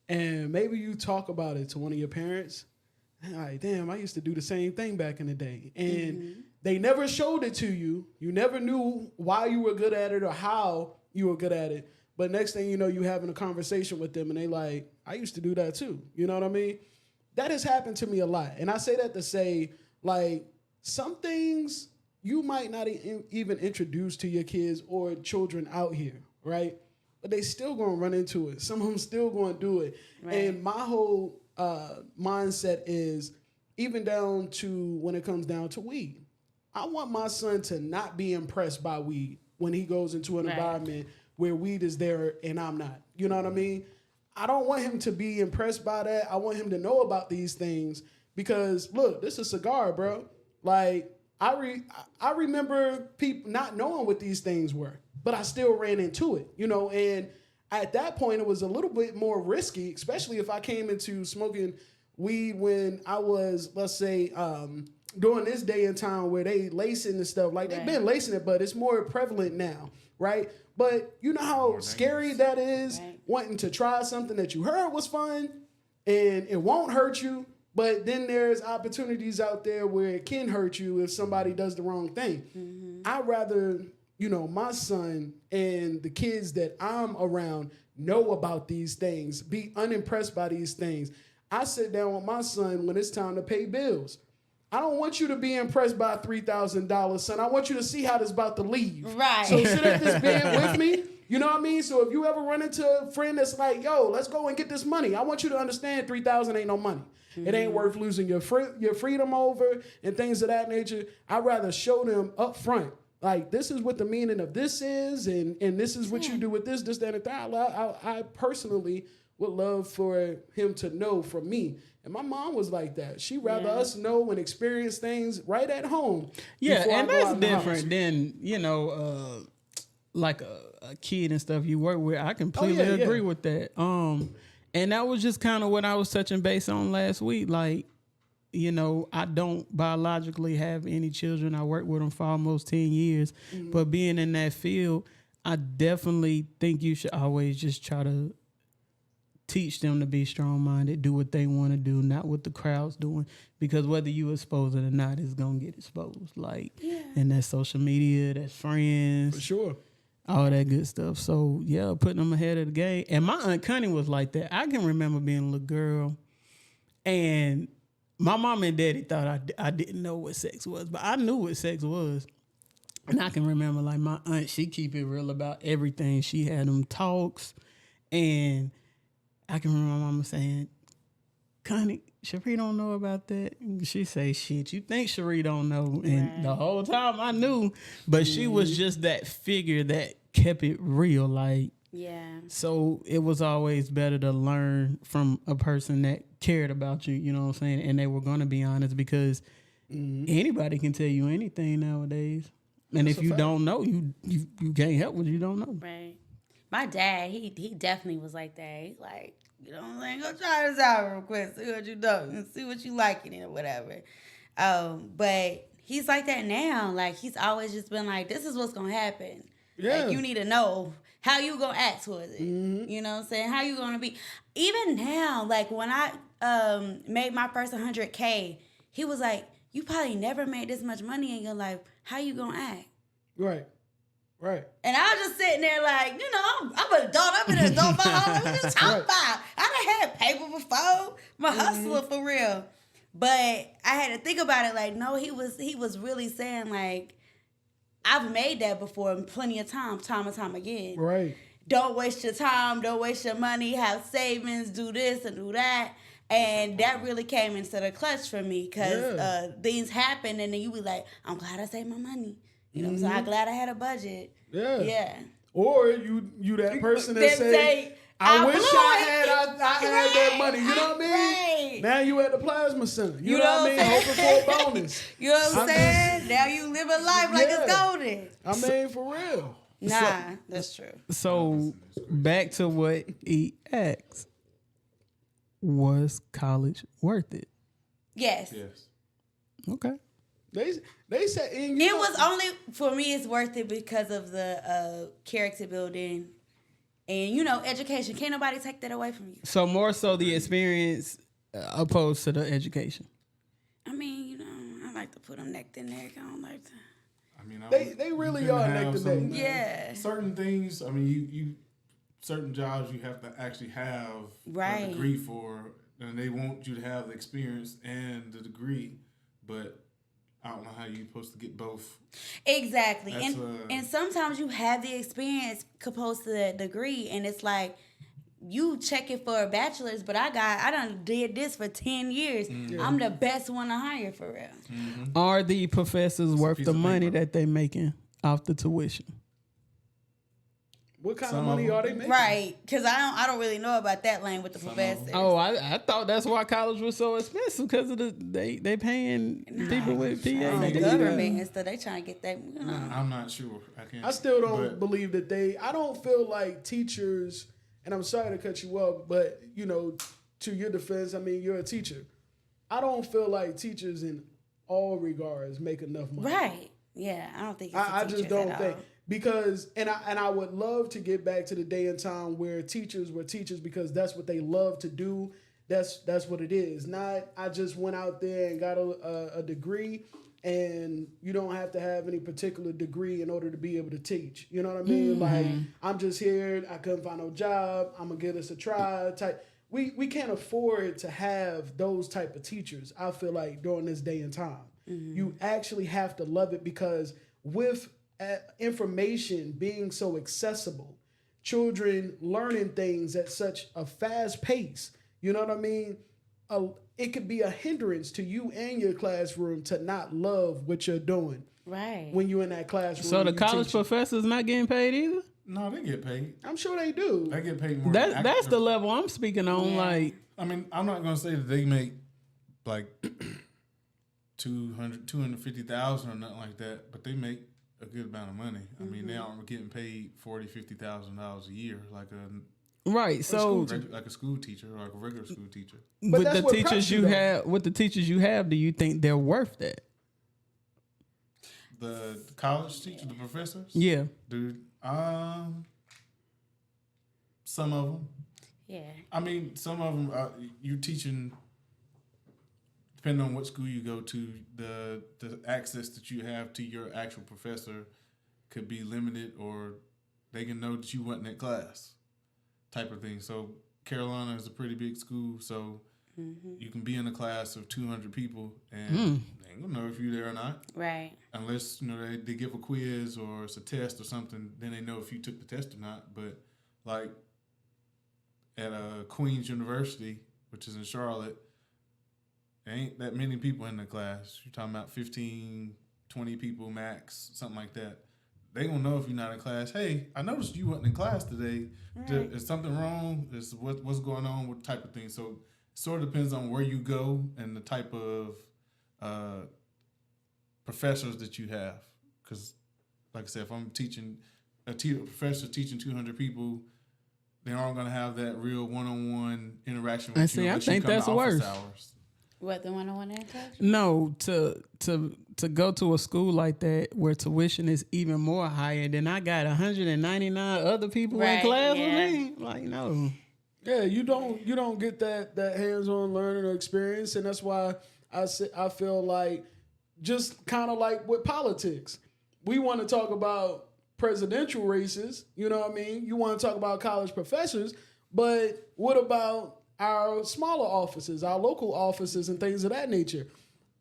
and maybe you talk about it to one of your parents. And like, damn, I used to do the same thing back in the day. And they never showed it to you. You never knew why you were good at it or how you were good at it. But next thing you know, you having a conversation with them and they like, I used to do that too. You know what I mean? That has happened to me a lot. And I say that to say, like, some things you might not even introduce to your kids or children out here, right? But they still going to run into it. Some of them still going to do it. Right. And my whole mindset is, even down to when it comes down to weed, I want my son to not be impressed by weed when he goes into an environment where weed is there and I'm not. You know what I mean? I don't want him to be impressed by that. I want him to know about these things because, look, this is a cigar, bro. Like I remember people not knowing what these things were, but I still ran into it, you know. And at that point, it was a little bit more risky, especially if I came into smoking weed when I was, let's say, during this day and time where they lacing and stuff. Like they've been lacing it, but it's more prevalent now, right? But you know how scary that is, wanting to try something that you heard was fun and it won't hurt you. But then there's opportunities out there where it can hurt you if somebody does the wrong thing. Mm-hmm. I'd rather, you know, my son and the kids that I'm around know about these things, be unimpressed by these things. I sit down with my son when it's time to pay bills. I don't want you to be impressed by $3,000, son. I want you to see how this about to leave. Right. So sit at this bed with me. You know what I mean? So if you ever run into a friend that's like, yo, let's go and get this money, I want you to understand $3,000 ain't no money. It ain't worth losing your freedom over and things of that nature. I'd rather show them up front, like, this is what the meaning of this is, and this is what you do with this, that, and that. I personally would love for him to know from me. And my mom was like that. She'd rather us know and experience things right at home. Yeah, and that's different than, you know, like a kid and stuff you work with. I completely agree with that. And that was just kind of what I was touching base on last week. Like, you know, I don't biologically have any children. I worked with them for almost 10 years. Mm-hmm. But being in that field, I definitely think you should always just try to teach them to be strong-minded, do what they want to do, not what the crowd's doing. Because whether you expose it or not, it's going to get exposed. Like, and that's social media, that's friends. For sure. All that good stuff. So, yeah, putting them ahead of the game. And my Aunt Connie was like that. I can remember being a little girl, and my mom and daddy thought I didn't know what sex was, but I knew what sex was. And I can remember, like, my aunt, she keep it real about everything. She had them talks, and I can remember my mama saying, Connie, Cherie don't know about that. She say, shit, you think Cherie don't know? And the whole time I knew, but she was just that figure that kept it real. Like, so it was always better to learn from a person that cared about you, you know what I'm saying? And they were going to be honest, because anybody can tell you anything nowadays. And if you don't know, you can't help what you don't know. Right. My dad, he definitely was like that. He's like, you know what I'm saying? Go try this out real quick. See what you do and see what you like in it or whatever. But he's like that now. Like, he's always just been like, this is what's going to happen. Yeah. Like, you need to know how you going to act towards it. Mm-hmm. You know what I'm saying? How you going to be. Even now, like, when I made my first $100K, he was like, you probably never made this much money in your life. How you going to act? Right. Right. And I was just sitting there like, you know, I'm an adult. I've been an adult my whole life. What you talking about? I done had paper before. I'm a hustler for real. But I had to think about it like, no, he was really saying like, I've made that before plenty of times, time and time again. Right. Don't waste your time. Don't waste your money. Have savings. Do this and do that. And that really came into the clutch for me because things happen and then you be like, I'm glad I saved my money. You know, so I'm glad I had a budget. Yeah. Yeah. Or you that person that say, I wish I had that money. You know what I mean? Right. Now you at the plasma center. You know what I mean? Hoping for a bonus. You know what I'm saying? Now you live a life like it's golden. I mean, for real. Nah, that's true. So back to what he asked. Was college worth it? Yes. Okay. They said it was only for me. It's worth it because of the character building, and you know, education. Can't nobody take that away from you. So more so the experience opposed to the education. I mean, you know, I like to put them neck to neck. I don't like to. I mean, they really are neck to neck. Yeah. Certain things. I mean, you certain jobs you have to actually have a degree for, and they want you to have the experience and the degree, but I don't know how you're supposed to get both. Exactly. And sometimes you have the experience opposed to the degree, and it's like you check it for a bachelor's, but I done did this for 10 years. Mm-hmm. I'm the best one to hire for real. Mm-hmm. Are the professors worth the money that they making off the tuition? What kind Some of money of 'em. are they making? Right, because I don't really know about that lane with the Some of 'em. professors. Oh, I thought that's why college was so expensive because of they paying people with PhD. It's the believe government that. and stuff. They trying to get that. I'm not sure. I can't. I still don't but believe that I don't feel like teachers, and I'm sorry to cut you off, but, you know, to your defense, I mean, you're a teacher. I don't feel like teachers in all regards make enough money. Right. Yeah, I don't think it's I the just teachers don't at think all. because I would love to get back to the day and time where teachers were teachers because that's what they love to do. That's what it is. Not I just went out there and got a degree, and you don't have to have any particular degree in order to be able to teach. You know what I mean? Like I'm just here. I couldn't find no job. I'm gonna give this a try. Type. We can't afford to have those type of teachers. I feel like during this day and time. You actually have to love it because with information being so accessible, children learning things at such a fast pace, you know what I mean? It could be a hindrance to you and your classroom to not love what you're doing Right. when you're in that classroom. So the you college teaching. professors not getting paid either. no, they get paid. I'm sure they do. They get paid more. That's the level I'm speaking on. Yeah. Like, I mean, I'm not gonna say that they make like 250,000 or nothing like that, but they make a good amount of money. I mean, they aren't getting paid $40,000-$50,000 a year like a right. So, like a school teacher or like a regular school teacher. But with that's the what teachers preps you you, though. have, with the teachers you have, do you think they're worth that? The college teachers, the professors, Yeah. dude. Some of them. Yeah. I mean, some of them you teaching. Depending on what school you go to, the access that you have to your actual professor could be limited, or they can know that you wasn't in class, type of thing. So Carolina is a pretty big school, so you can be in a class of 200 people, and they ain't gonna know if you're there or not, Right. unless they give a quiz or it's a test or something. Then they know if you took the test or not. But like at Queens University, which is in Charlotte. There ain't that many people in the class. You're talking about 15, 20 people max, something like that. They gonna know if you're not in class. Hey, I noticed you wasn't in class today. Right. Is something wrong? Is what's going on? What type of thing? So it sort of depends on where you go and the type of professors that you have. Because, like I said, if I'm teaching a professor teaching 200 people, they aren't gonna have that real one-on-one interaction with I you. see, I unless you think come to that's office worse. hours. What, the one-on-one interaction? No, to go to a school like that where tuition is even more higher than I got 199 other people in Right, class yeah. with me. Like, no. Yeah, you don't get that hands-on learning or experience, and that's why I feel like just kind of like with politics, we want to talk about presidential races. You know what I mean? You want to talk about college professors, but what about our smaller offices, our local offices, and things of that nature?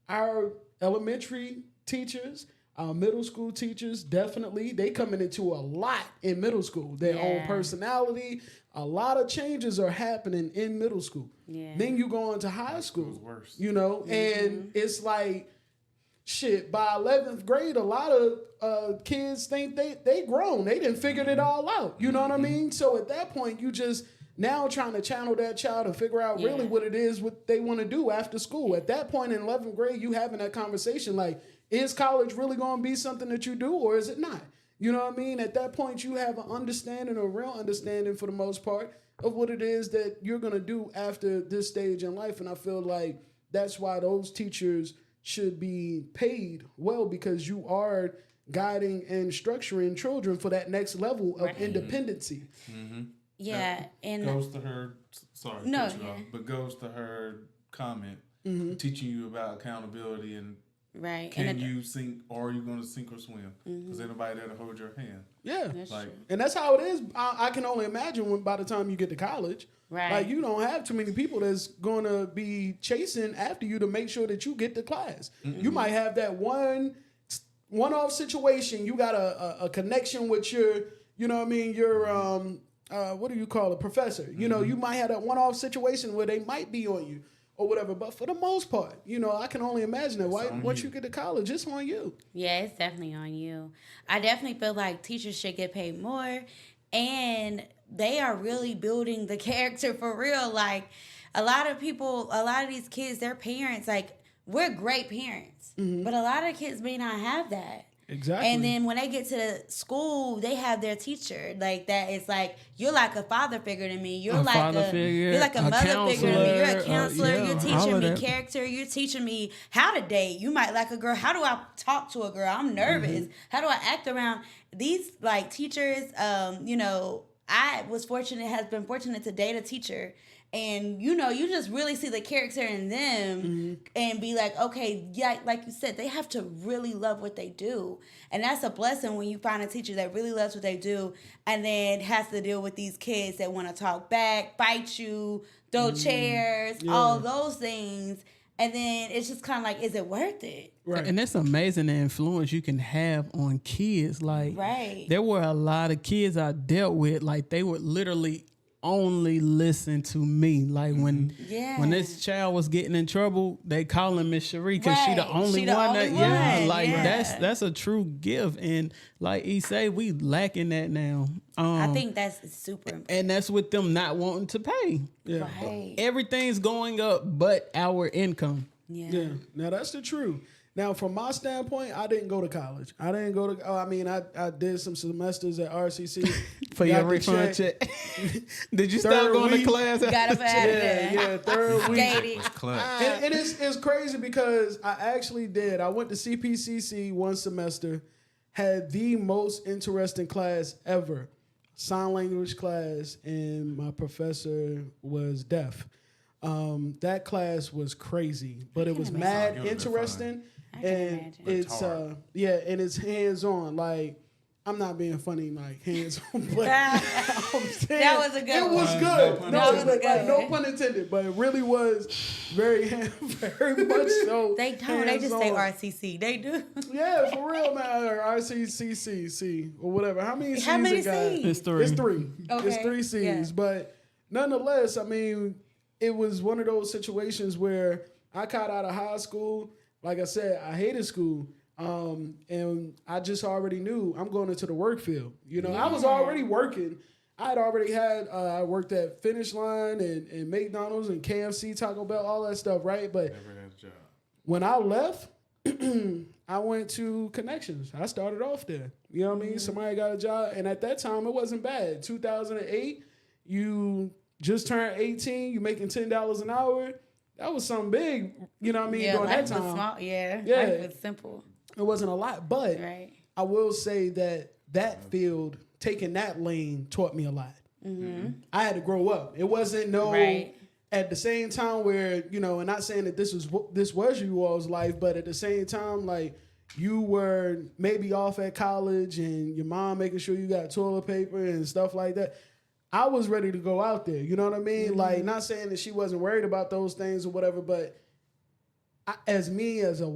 Our elementary teachers, our middle school teachers, definitely, they coming into a lot in middle school. Their own personality, a lot of changes are happening in middle school. Yeah. Then you go into high school, school's worse. you know, and it's like, shit, by 11th grade, a lot of kids think they grown. They didn't figured it all out. You know what I mean? So at that point, you just now trying to channel that child and figure out really what it is, what they want to do after school. At that point in 11th grade, you having that conversation like, is college really going to be something that you do or is it not? You know what I mean? At that point, you have an understanding, a real understanding for the most part of what it is that you're going to do after this stage in life. And I feel like that's why those teachers should be paid well, because you are guiding and structuring children for that next level of independency. Yeah, and Goes to her, sorry, to No, cut you off, but goes to her comment, teaching you about accountability and right, can and you sink, or are you going to sink or swim? Because ain't nobody there to hold your hand. Yeah. that's Like, true. And that's how it is. I can only imagine when by the time you get to college, Right. like you don't have too many people that's going to be chasing after you to make sure that you get to class. You might have that one-off situation. You got a connection with your, you know what I mean, your, what do you call it, professor. You know, you might have that one-off situation where they might be on you or whatever. But for the most part, you know, I can only imagine that once you get to college, it's on you. Yeah, it's definitely on you. I definitely feel like teachers should get paid more. and they are really building the character for real. Like a lot of these kids, their parents, like we're great parents, but a lot of kids may not have that. Exactly. And then when they get to the school, they have their teacher like that. It's like you're like a father figure to me. You're like a mother figure to me. You're a counselor. You're teaching me character. You're teaching me how to date. You might like a girl. How do I talk to a girl? I'm nervous. How do I act around these like teachers? I has been fortunate to date a teacher. And, you just really see the character in them and be like, okay, yeah, like you said, they have to really love what they do. And that's a blessing when you find a teacher that really loves what they do and then has to deal with these kids that want to talk back, fight you, throw chairs, all those things. And then it's just kind of like, is it worth it? Right. And it's amazing the influence you can have on kids. Like, there were a lot of kids I dealt with, like, they would literally only listen to me. Like when this child was getting in trouble, they call him Miss Cherie because she the only one. That's a true gift. And like he say, we lacking that now. I think that's super important. And that's with them not wanting to pay. Yeah. Right. Everything's going up but our income. Yeah. Now that's the truth. Now, from my standpoint, I didn't go to college. I didn't go to. I did some semesters at RCC for your refund check. Did you start going to class? Got up out of there. Yeah, third week. And it's crazy because I actually did. I went to CPCC one semester, had the most interesting class ever, sign language class, and my professor was deaf. That class was crazy, but it was mad interesting. And it's and it's hands on. Like, I'm not being funny, like hands on, but I'm saying that was a good it one. was good. No pun intended, but it really was very much so. They don't. They just say RCC. They do. Yeah, for real, man. Or RCCC or whatever. How many C's it got? It's three. It's three. Okay. It's 3 C's. Yeah. But nonetheless, I mean, it was one of those situations where I got out of high school. Like I said, I hated school. And I just already knew I'm going into the work field. I was already working. I had already I worked at Finish Line and McDonald's and KFC, Taco Bell, all that stuff, right? But never had a job. When I left, I went to Connections. I started off there. You know what I mean? Somebody got a job. And at that time, it wasn't bad. 2008, you just turned 18, you making $10 an hour. That was something big, you know what I mean, during that time. Was small. Yeah, yeah. Life was simple. It wasn't a lot, but I will say that field, taking that lane, taught me a lot. Mm-hmm. I had to grow up. It wasn't at the same time where, and not saying that this was you all's life, but at the same time, like, you were maybe off at college and your mom making sure you got toilet paper and stuff like that. I was ready to go out there. You know what I mean? Mm-hmm. Like, not saying that she wasn't worried about those things or whatever, but as a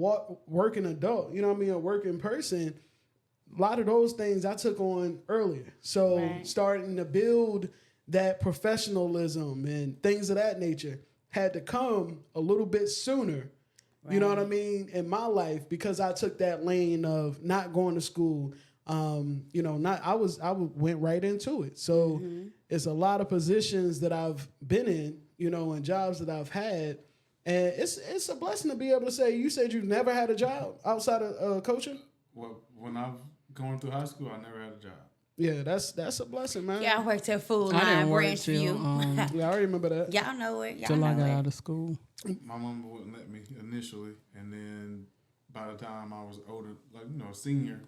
working adult, you know what I mean, a working person, a lot of those things I took on earlier. So starting to build that professionalism and things of that nature had to come a little bit sooner. Right. You know what I mean? In my life, because I took that lane of not going to school. I went right into it. So it's a lot of positions that I've been in, and jobs that I've had. And it's a blessing to be able to say, you said you never had a job outside of coaching? Well, when I was going through high school, I never had a job. Yeah, that's a blessing, man. Yeah, I worked at Food Line, Branchview. Yeah, I remember that. Y'all know it. Till I got out of school. My mom wouldn't let me initially, and then by the time I was older, like, senior,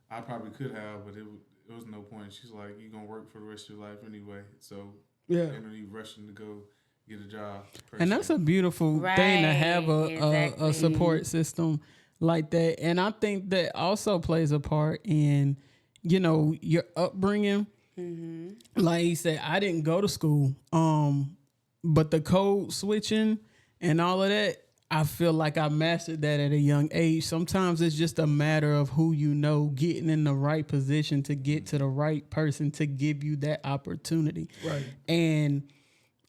I probably could have, but it was no point. She's like, you're going to work for the rest of your life anyway. So, you rushing to go get a job. And that's a beautiful thing to have a support system like that. And I think that also plays a part in, your upbringing. Mm-hmm. Like he said, I didn't go to school, but the code switching and all of that, I feel like I mastered that at a young age. Sometimes it's just a matter of who getting in the right position to get to the right person to give you that opportunity. Right. And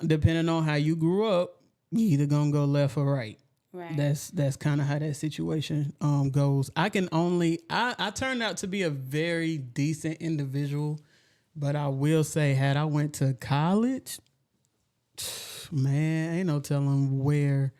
depending on how you grew up, you either gonna go left or right. Right. That's kind of how that situation goes. I turned out to be a very decent individual But I will say, had I went to college, man, ain't no telling where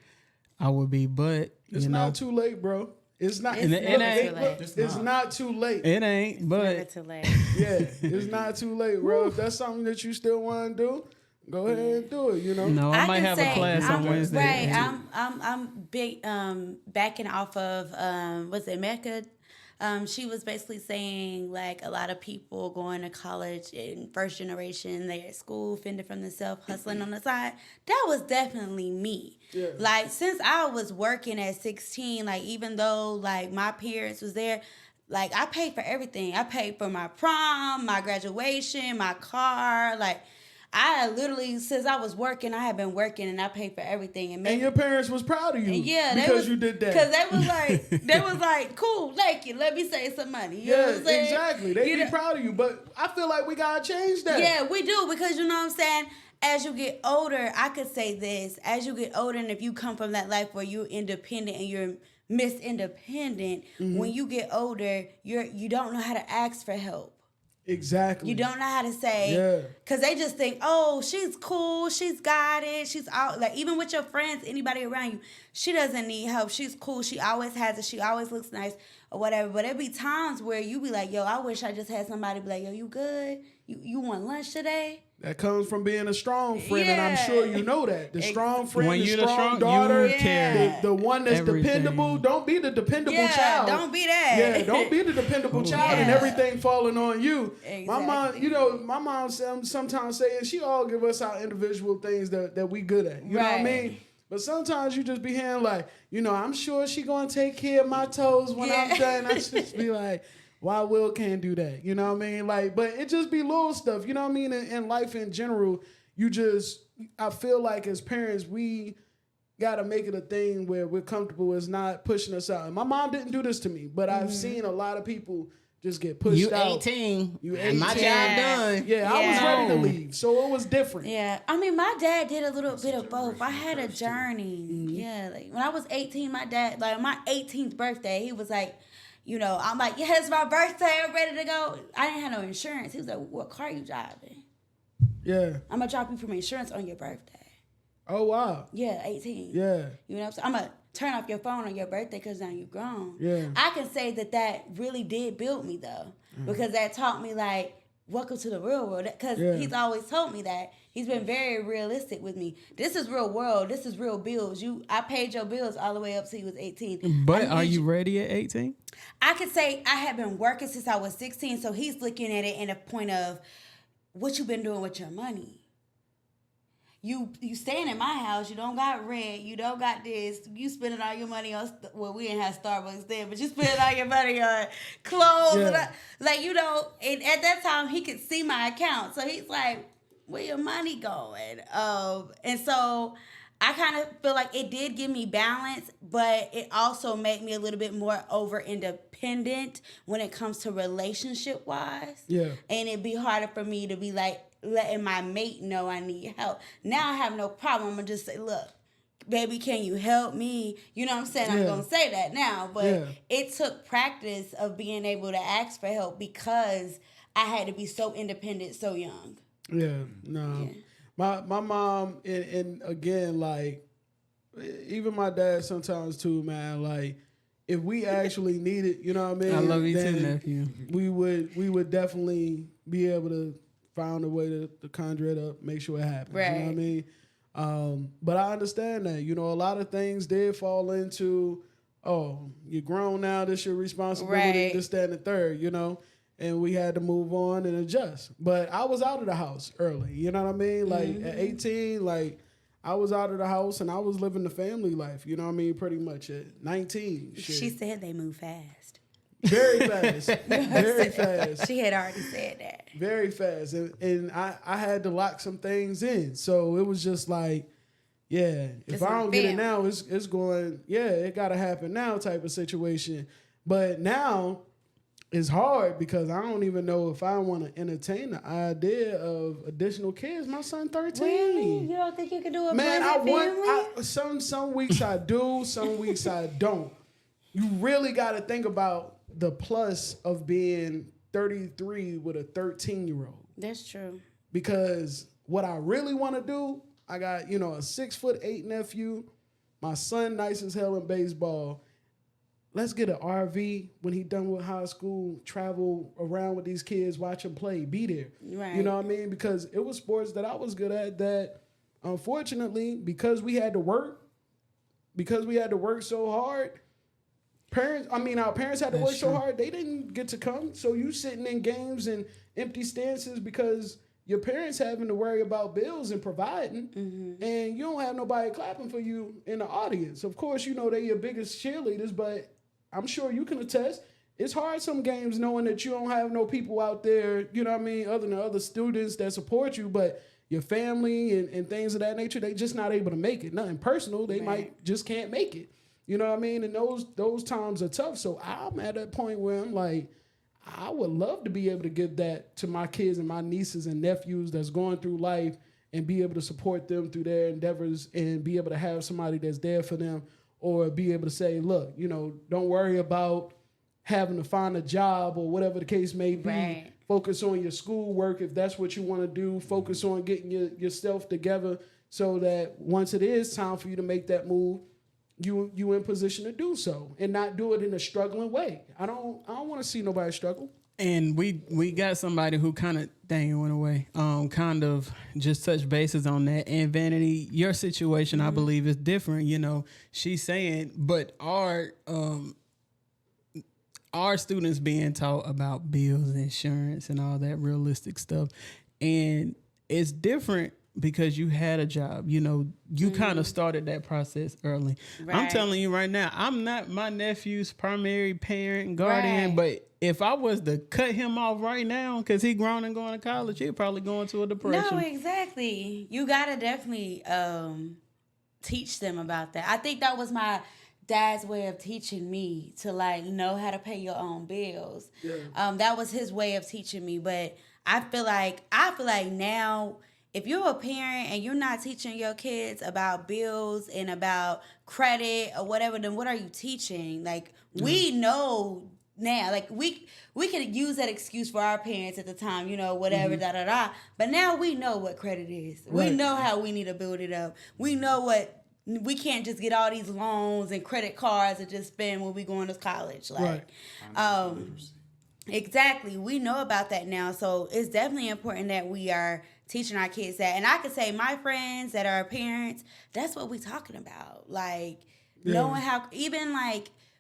I would be. But It's not too late, bro. It's not. It's it never ain't- too late. It's not too late. it ain't. Never But too late. Yeah, it's not too late, bro. If that's something that you still want to do, go ahead and do it. You know. no, I might can have a say class on Wednesday. Right, I'm big backing off of was it Mecca? She was basically saying like a lot of people going to college in first generation, they at school, fending from themselves, hustling on the side. That was definitely me. Yeah. Like since I was working at 16, like even though like my parents was there, like I paid for everything. I paid for my prom, my graduation, my car, like I literally, since I was working, I had been working and I paid for everything. And your parents was proud of you. Yeah, because you did that. Because they was like, cool, thank you. Let me save some money. You know Yeah, what I'm saying? exactly. They be proud of you, but I feel like we gotta change that. Yeah, we do, because you know what I'm saying? As you get older, I could say this. As you get older, and if you come from that life where you're independent and you're Miss Independent, when you get older, you don't know how to ask for help. Exactly. You don't know how to say, because they just think, oh, she's cool, she's got it, she's out. Like, even with your friends, anybody around you, she doesn't need help. She's cool, she always has it, she always looks nice, or whatever. But there be times where you be like, yo, I wish I just had somebody be like, yo, you good? You want lunch today? That comes from being a strong friend, and I'm sure you know that. The strong friend, When the you're the strong strong- daughter, you carry the one that's everything. dependable. Don't be the dependable child. Don't be that. Yeah, don't be the dependable child and Yeah. everything falling on you. My mom, Exactly. my mom sometimes saying she all give us our individual things that we good at. You know what I Right. mean? But sometimes you just be hearing like, I'm sure she gonna take care of my toes when I'm done. I just be like, why Will can't do that? You know what I mean? Like, but it just be little stuff. You know what I mean? In life in general, I feel like as parents, we gotta make it a thing where we're comfortable. It's not pushing us out. And my mom didn't do this to me, but I've seen a lot of people just get pushed You out. 18. You and my 18. job done. Yeah, I was Yeah. ready to leave, so it was different. Yeah, I mean, my dad did a little bit of both. I had a journey. Yeah, like when I was 18, my dad, like my 18th birthday, he was like, I'm like, yeah, it's my birthday, I'm ready to go. I didn't have no insurance. He was like, what car you driving? Yeah. I'm gonna drop you from insurance on your birthday. Oh wow. Yeah, 18. Yeah. You know what I'm saying? I'm gonna turn off your phone on your birthday because now you're grown. Yeah. I can say that really did build me though, because that taught me like, welcome to the real world. Because he's always told me that. He's been very realistic with me. This is real world. This is real bills. I paid your bills all the way up till you was 18. But are you ready at 18? I could say I have been working since I was 16, so he's looking at it in a point of what you been doing with your money. You staying in my house, you don't got rent, you don't got this, you spending all your money on, we didn't have Starbucks then, but you spending all your money on clothes. Yeah. And at that time, he could see my account. So he's like, where your money going? And so I kind of feel like it did give me balance, but it also made me a little bit more over independent when it comes to relationship wise. Yeah. And it'd be harder for me to be like letting my mate know I need help. Now I have no problem. I'm gonna just say, look, baby, can you help me? You know what I'm saying? I'm gonna say that now. But it took practice of being able to ask for help because I had to be so independent so young. Yeah, no. Yeah. My mom and again, like even my dad sometimes too, man, like if we actually need it, you know what I mean? I love you too, then nephew. We would definitely be able to find a way to conjure it up, make sure it happens. Right. You know what I mean? But I understand that, a lot of things did fall into, you're grown now, this your responsibility, Right. this, that, and the third, and we had to move on and adjust. But I was out of the house early, you know what I mean? Like at 18, like I was out of the house and I was living the family life, you know what I mean? Pretty much at 19. Shit. She said they move fast. Very fast. Very fast. She had already said that. Very fast. And I had to lock some things in. So it was just like, if It's I don't get it family. now, it's going, it got to happen now type of situation. But now it's hard because I don't even know if I want to entertain the idea of additional kids. My son 13. Really? You don't think you could do a Man, blended family? some weeks I do, some weeks I don't. You really got to think about the plus of being 33 with a 13-year-old. That's true. Because what I really want to do, I got, a 6'8" nephew. My son nice as hell in baseball. Let's get an RV when he done with high school, travel around with these kids, watch them play, be there. Right. You know what I mean? Because it was sports that I was good at that, unfortunately, because we had to work so hard, our parents had to work so hard, they didn't get to come. So you sitting in games and empty stances because your parents having to worry about bills and providing, and you don't have nobody clapping for you in the audience. Of course, they're your biggest cheerleaders, but I'm sure you can attest. It's hard some games knowing that you don't have no people out there, other than other students that support you, but your family and things of that nature, they just not able to make it. Nothing personal. They might just can't make it. You know what I mean? And those times are tough. So I'm at that point where I'm like, I would love to be able to give that to my kids and my nieces and nephews that's going through life and be able to support them through their endeavors and be able to have somebody that's there for them, or be able to say, look, don't worry about having to find a job or whatever the case may be. Right. Focus on your schoolwork if that's what you want to do. Focus on getting yourself together so that once it is time for you to make that move, you in position to do so and not do it in a struggling way. I don't want to see nobody struggle. And we got somebody who kind of, dang, it went away. Kind of just touch bases on that. And Vanity, your situation, I believe, is different. She's saying, but our students being taught about bills, insurance, and all that realistic stuff, and it's different because you had a job. You kind of started that process early. Right. I'm telling you right now, I'm not my nephew's primary parent, guardian, but if I was to cut him off right now because he grown and going to college, he'd probably go into a depression. No, exactly. You got to definitely teach them about that. I think that was my dad's way of teaching me to know how to pay your own bills. Yeah. That was his way of teaching me. But I feel like now, if you're a parent and you're not teaching your kids about bills and about credit or whatever, then what are you teaching? We know now, we could use that excuse for our parents at the time, whatever, But now we know what credit is. Right. We know how we need to build it up. We know we can't just get all these loans and credit cards and just spend when we going to college. Right. Exactly. We know about that now. So it's definitely important that we are teaching our kids that. And I could say my friends that are parents, that's what we talking about. Knowing how, even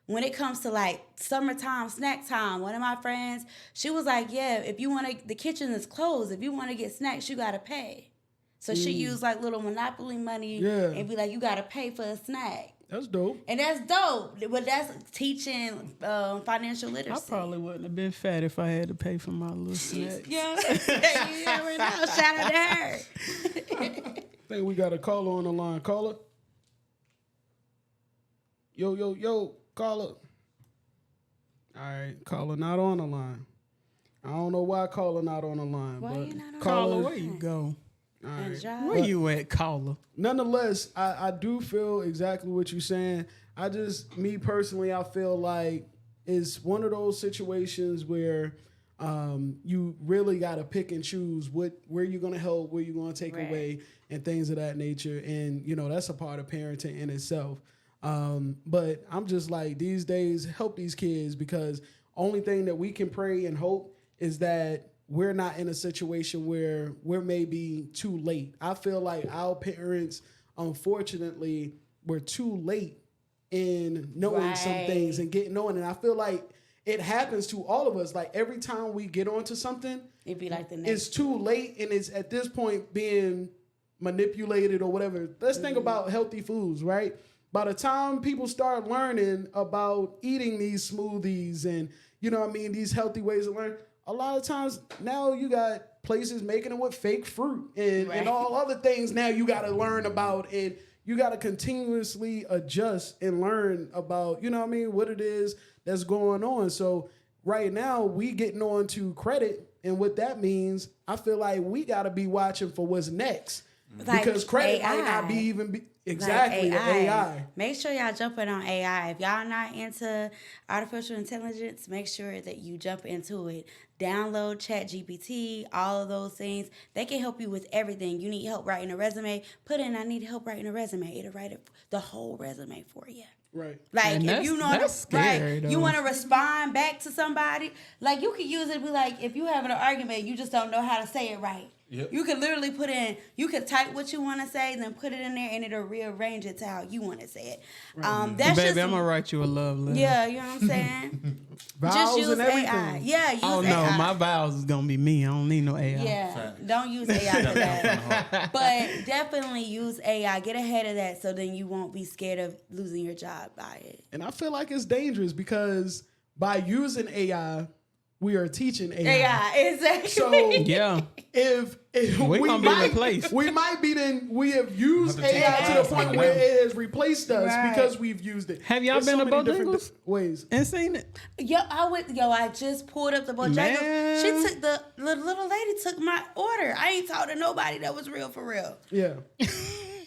when it comes to summertime, snack time, one of my friends, she was like, yeah, if you want to, the kitchen is closed. If you want to get snacks, you got to pay. So she used little Monopoly money and be like, you got to pay for a snack. That's dope. And that's dope. But that's teaching financial literacy. I probably wouldn't have been fat if I had to pay for my little snacks. Yeah. You never know. Shout out to her. I think we got a caller on the line. Caller? Yo, caller. All right, caller not on the line. I don't know why caller not on the line. Why but you not on Caller, the line? where you go? All right. Where you at, caller? Nonetheless, I do feel exactly what you're saying. Me personally, I feel like it's one of those situations where you really got to pick and choose where you're going to help, where you're going to take away, and things of that nature. And, that's a part of parenting in itself. But I'm just these days, help these kids, because only thing that we can pray and hope is that we're not in a situation where we're maybe too late. I feel like our parents, unfortunately, were too late in knowing some things and getting on. And I feel like it happens to all of us. Every time we get onto something, it'd be the next. It's too late, and it's at this point being manipulated or whatever. Let's think about healthy foods, right? By the time people start learning about eating these smoothies and, these healthy ways of learning, a lot of times now you got places making it with fake fruit and all other things now you got to learn about, and you got to continuously adjust and learn about, what it is that's going on. So right now we getting on to credit, and what that means, I feel like we got to be watching for what's next. Because credit might not be Exactly, like the AI. Make sure y'all jumping on AI. If y'all not into artificial intelligence, make sure that you jump into it. Download ChatGPT, all of those things. They can help you with everything. You need help writing a resume, put in I need help writing a resume. It'll write the whole resume for you. Right. Like And if you know that's scary, right, though. you want to respond back to somebody, like you can use it. Be like, if you having an argument, you just don't know how to say it right. Yep. You can literally put in, you can type what you want to say, then put it in there, and it'll rearrange it to how you want to say it. That's Baby, just, I'm gonna write you a love letter. yeah, you know what I'm saying. Vowels Just use and everything. AI. Yeah, use Oh AI. no, my vowels is gonna be me. I don't need no AI. Yeah, Facts. don't use AI for that. But definitely use AI. Get ahead of that so then you won't be scared of losing your job by it. And I feel like it's dangerous because by using AI, we are teaching AI. AI, exactly. So Yeah. if We gonna be replaced. we might be we have used Have to AI teach to the AI point something where now. it has replaced us Right. because we've used it. Have y'all There's been to many different Bojangles? ways? And seen it. I just pulled up the Bojangles. Man. She took the little lady took my order. I ain't talked to nobody that was real for real. Yeah.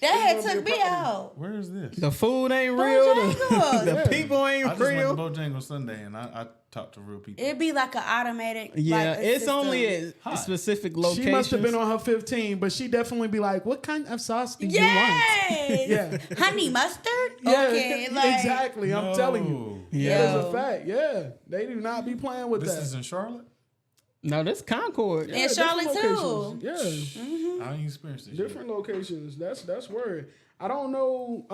That had gonna be took a me problem. out. Where is this? The food ain't real. Bojangles. The Yeah. people I ain't just went real. to Bojangles Sunday and I talked to real people. It'd be like an automated. Yeah, like, a it's system. only at Hi. specific She locations. must have been on her 15, but she definitely be like, "What kind of sauce do you want?" Yes. Yeah. Honey mustard. Yeah, Okay. Like, exactly. I'm telling you, Yeah. that is Yo. a fact. Yeah, they do not be playing with This that. is in Charlotte? No, that's Concord. In Charlotte, different too. locations. Yeah. I ain't experienced this Different locations. That's word. I don't know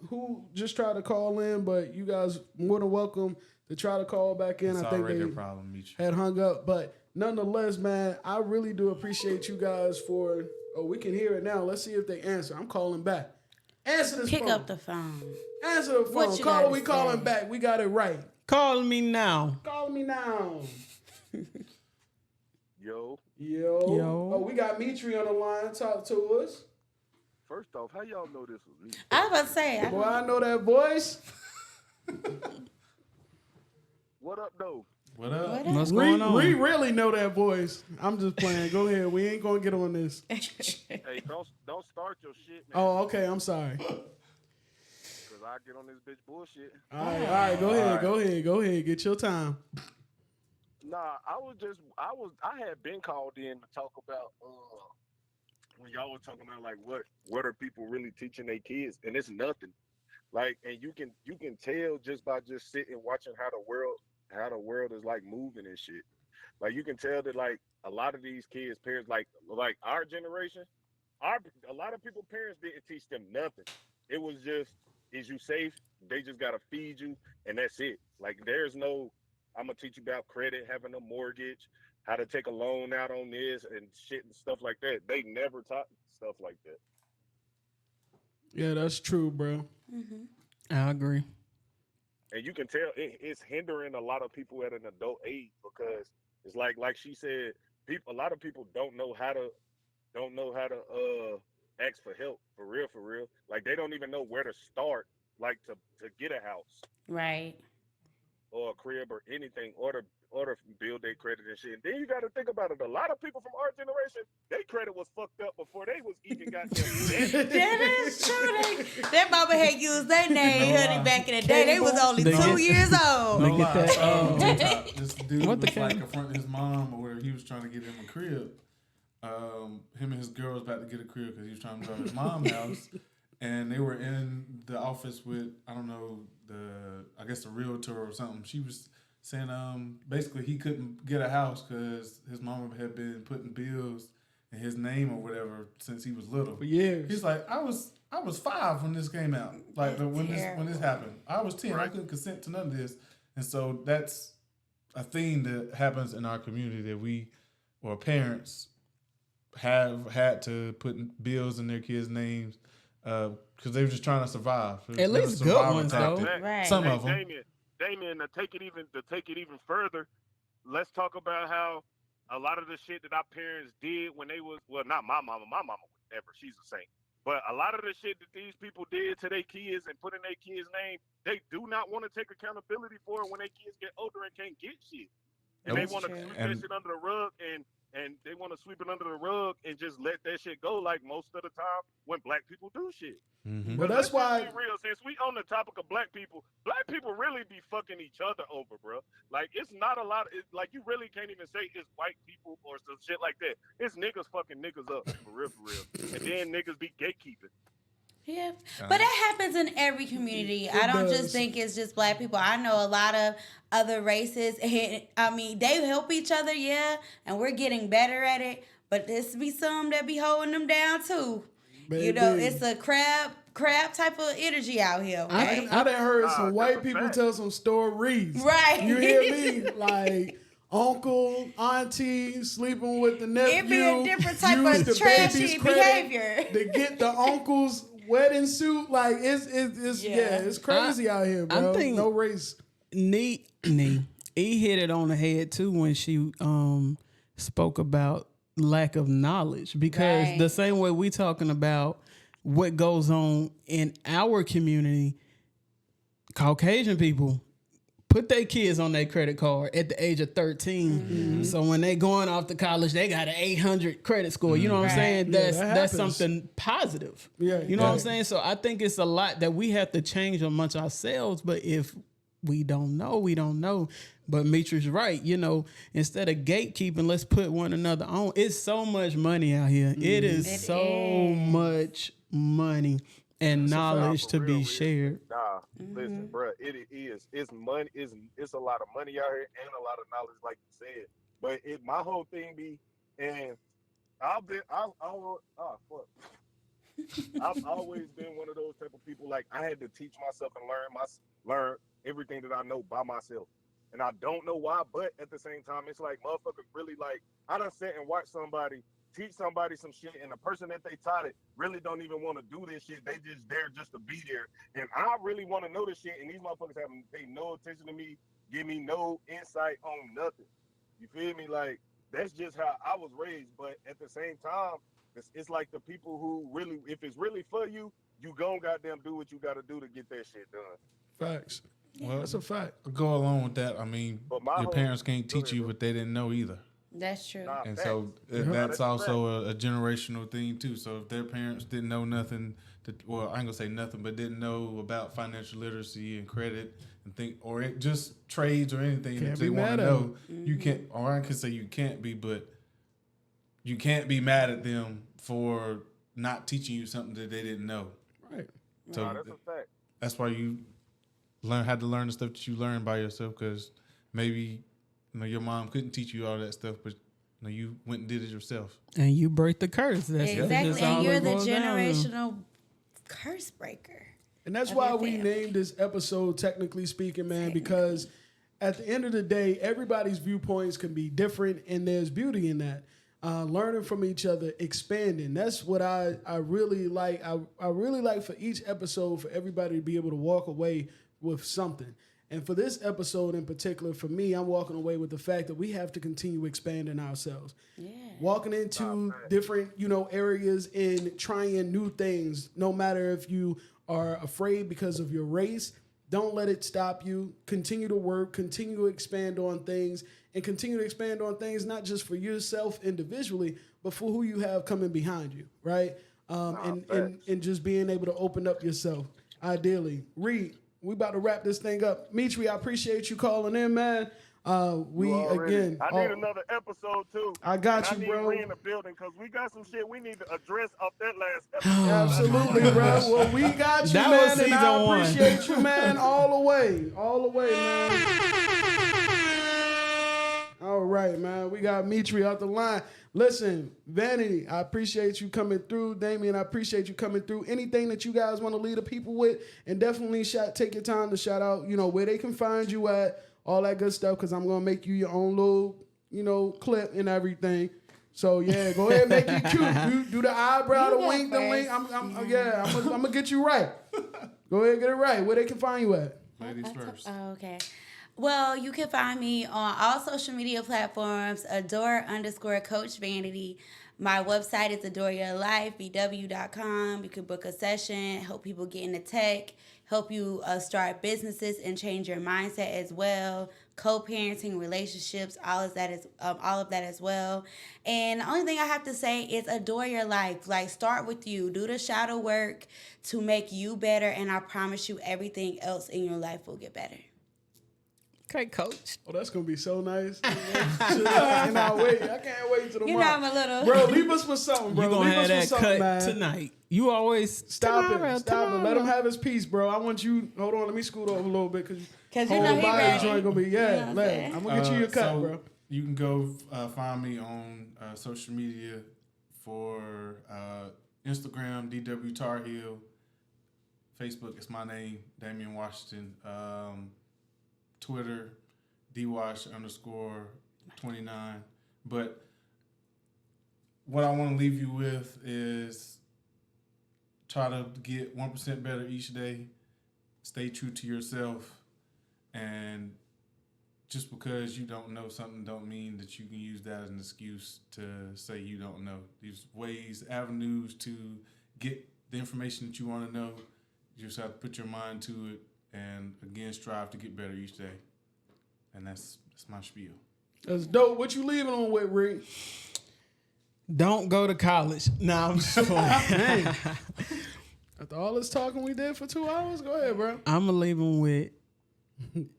who just tried to call in, but you guys more than welcome to try to call back in. It's I think already they a problem, Meech. had hung up, but nonetheless, man, I really do appreciate you guys for. Oh, we can hear it now. Let's see if they answer. I'm calling back. Answer this Pick phone. up the phone. Answer the phone. What you Caller, gotta we calling say? back. We got it right. Call me now. Call me now. Yo, Yo. Oh, we got Mitri on the line. Talk to us. first off, how y'all know this was me? I was about to say. Boy, I know that voice. What up, though? What up? What What's We going on? really know that voice. I'm just playing. Go ahead. We ain't gonna get on this. Hey, don't start your shit, man. Oh, okay. I'm sorry. Cause I get on this bitch bullshit. All right. Go ahead. All right. Go ahead. Get your time. Nah, I had been called in to talk about when y'all were talking about like what are people really teaching their kids, and it's nothing. Like, and you can tell just by just sitting watching how the world is like moving and shit. Like you can tell that like a lot of these kids, parents like our generation, a lot of people parents didn't teach them nothing. It was just, is you safe? They just gotta feed you, and that's it. Like there's no, I'm gonna teach you about credit, having a mortgage, how to take a loan out on this and shit and stuff like that. They never taught stuff like that. Yeah, that's true, bro. I agree. And you can tell it's hindering a lot of people at an adult age because it's like she said, a lot of people don't know how to ask for help for real. Like they don't even know where to start, like to get a house Right. or a crib or anything, or to build their credit and shit. And then you got to think about it. A lot of people from our generation, their credit was fucked up before they was even got their That is true. That mama had used their name, No honey, lie. back in the day. They was only They 2 get- years old. They No get lie, I that, saw on TikTok, this dude what was the like kind- confronting his mom, or he was trying to get him a crib. Him and his girl was about to get a crib because he was trying to drive his mom's house, and they were in the office with I guess the realtor or something. She was saying basically he couldn't get a house because his mama had been putting bills in his name or whatever since he was little. For years. He's like, I was 5 when this came out. Like when this happened, I was 10. I couldn't consent to none of this, and so that's a thing that happens in our community that we or parents have had to put bills in their kids' names because they were just trying to survive. At least good Survival ones, tactic. though. Right. Some Hey, of them. Damien, to take it even further, let's talk about how a lot of the shit that our parents did when they was, well, not my mama would never, she's a saint. But a lot of the shit that these people did to their kids and put in their kids' name, they do not want to take accountability for it when their kids get older and can't get shit. And Nope. they want to True. sweep that shit under the rug and and they want to sweep it under the rug and just let that shit go. Like most of the time when black people do shit. Mm-hmm. Well, that's Let's just why. be real. Since we on the topic of black people really be fucking each other over, bro. Like it's not a lot. Like you really can't even say it's white people or some shit like that. It's niggas fucking niggas up for real, and then niggas be gatekeeping. Yeah, but that happens in every community. I don't just think it's just black people. I know a lot of other races, and I mean they help each other, yeah, and we're getting better at it. But there's be some that be holding them down too. Baby. You know, it's a crab type of energy out here. Okay? I done heard some white that's a people fact. tell some stories. Right. You hear me? Like uncle, auntie sleeping with the nephew. It be a different type use of the trashy baby's credit behavior. to get the uncle's wedding suit. Like it's it's crazy out here, bro. I think no race. Nee hit it on the head too when she spoke about lack of knowledge, because Right. the same way we talking about what goes on in our community, Caucasian people put their kids on their credit card at the age of 13. Mm-hmm. So when they going off to college, they got an 800 credit score. You know what I'm Right. saying? Yeah, That's that that's happens. something positive. Yeah, You know what I'm yeah. saying? So I think it's a lot that we have to change amongst ourselves. But if we don't know, we don't know. But Mitra's right. You know, instead of gatekeeping, let's put one another on. It's so much money out here. It is It so is. much money and knowledge For to real, be real. shared. Nah, listen, bro. It is. It's money. It's a lot of money out here and a lot of knowledge, like you said. But my whole thing be, and fuck. I've always been one of those type of people. Like I had to teach myself and learn everything that I know by myself. And I don't know why, but at the same time, it's like motherfuckers really like. I done sat and watched somebody teach somebody some shit, and the person that they taught it really don't even want to do this shit. They just there just to be there. And I really want to know this shit, and these motherfuckers haven't paid no attention to me, give me no insight on nothing. You feel me? Like that's just how I was raised. But at the same time, it's like the people who really, if it's really for you, you gon' goddamn do what you got to do to get that shit done. Facts. Well, That's a fact. go along with that. I mean, But my your whole- parents can't Go teach ahead, you bro. what they didn't know either. That's true. Nah, And facts. so Yeah. that's That's also a generational thing too. So if their parents didn't know nothing, well, I ain't gonna say nothing, but didn't know about financial literacy and credit and or it just trades or anything Can't that they be want mad to at know, you can't. Or I can say you can't be, but you can't be mad at them for not teaching you something that they didn't know. Right. So Nah, that's a fact. that's why you had to learn the stuff that you learned by yourself, because maybe your mom couldn't teach you all that stuff, but you went and did it yourself. And you break the curse. That's Exactly. that's all And you're it the boils down to. generational curse breaker. And that's Of why your we family. named this episode Technically Speaking, man, because at the end of the day, everybody's viewpoints can be different, and there's beauty in that. Learning from each other, expanding. That's what I really like. I really like for each episode for everybody to be able to walk away with something. And for this episode in particular, for me, I'm walking away with the fact that we have to continue expanding ourselves. Yeah. Walking into different, areas and trying new things, no matter if you are afraid because of your race, don't let it stop you. Continue to work, continue to expand on things, and continue to expand on things not just for yourself individually, but for who you have coming behind you, right? And just being able to open up yourself, ideally. Reed, we about to wrap this thing up. Mitri, I appreciate you calling in, man. We again. I need another episode too. I got And you, bro. I need Ree in the building because we got some shit we need to address off that last episode. Absolutely, bro. Well, we got you, That man, was and I season one. appreciate you, man, all the way, man. All right, man. We got Mitri out the line. Listen, Vanity, I appreciate you coming through. Damien, I appreciate you coming through. Anything that you guys want to lead the people with, and definitely take your time to shout out, where they can find you at, all that good stuff, because I'm going to make you your own little, clip and everything. So, yeah, go ahead and make it cute. Do the eyebrow, You the go wink, the first. link. I'm going to get you right. Go ahead and get it right. Where they can find you at. Ladies first. Oh, okay. Well, you can find me on all social media platforms, adore_Coach Vanity. My website is adoreyourlife, bw.com. You can book a session, help people get into tech, help you start businesses and change your mindset as well. Co-parenting, relationships, all of that as well. And the only thing I have to say is adore your life. Like, start with you. Do the shadow work to make you better, and I promise you everything else in your life will get better. Okay, coach. Oh, that's gonna be so nice. Cannot wait. I can't wait till tomorrow. You know I'm a little... Bro, leave us with something, bro. You gonna leave have us with that something, cut man. tonight. You always Stop tomorrow. it. Let him have his peace, bro. I want you. Hold on, let me scoot over a little bit because you know he ready. joint gonna be You know what I'm saying? I'm gonna get you your cut, so bro. You can go find me on social media for Instagram, DW Tar Heel. Facebook, it's my name, Damien Washington. Twitter, DWash_29. But what I want to leave you with is try to get 1% better each day. Stay true to yourself. And just because you don't know something don't mean that you can use that as an excuse to say you don't know. There's ways, avenues to get the information that you want to know. You just have to put your mind to it and, again, strive to get better each day. And that's my spiel. That's dope. What you leaving on with, Rick? Don't go to college. Nah, I'm just playing. After all this talking we did for 2 hours, go ahead, bro. I'm going to leave them with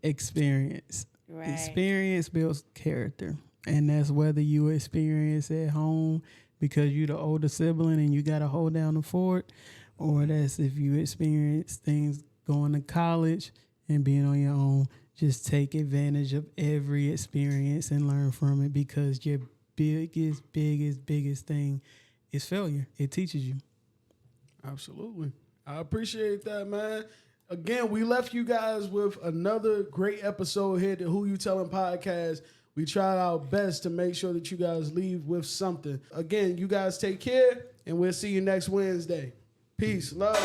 experience. Right. Experience builds character. And that's whether you experience at home because you're the older sibling and you got to hold down the fort, or that's if you experience things going to college and being on your own. Just take advantage of every experience and learn from it, because your biggest thing is failure. It teaches you. Absolutely. I appreciate that, man. Again, we left you guys with another great episode here, the Who You Telling podcast. We tried our best to make sure that you guys leave with something. Again, you guys take care, and we'll see you next Wednesday. Peace. Love.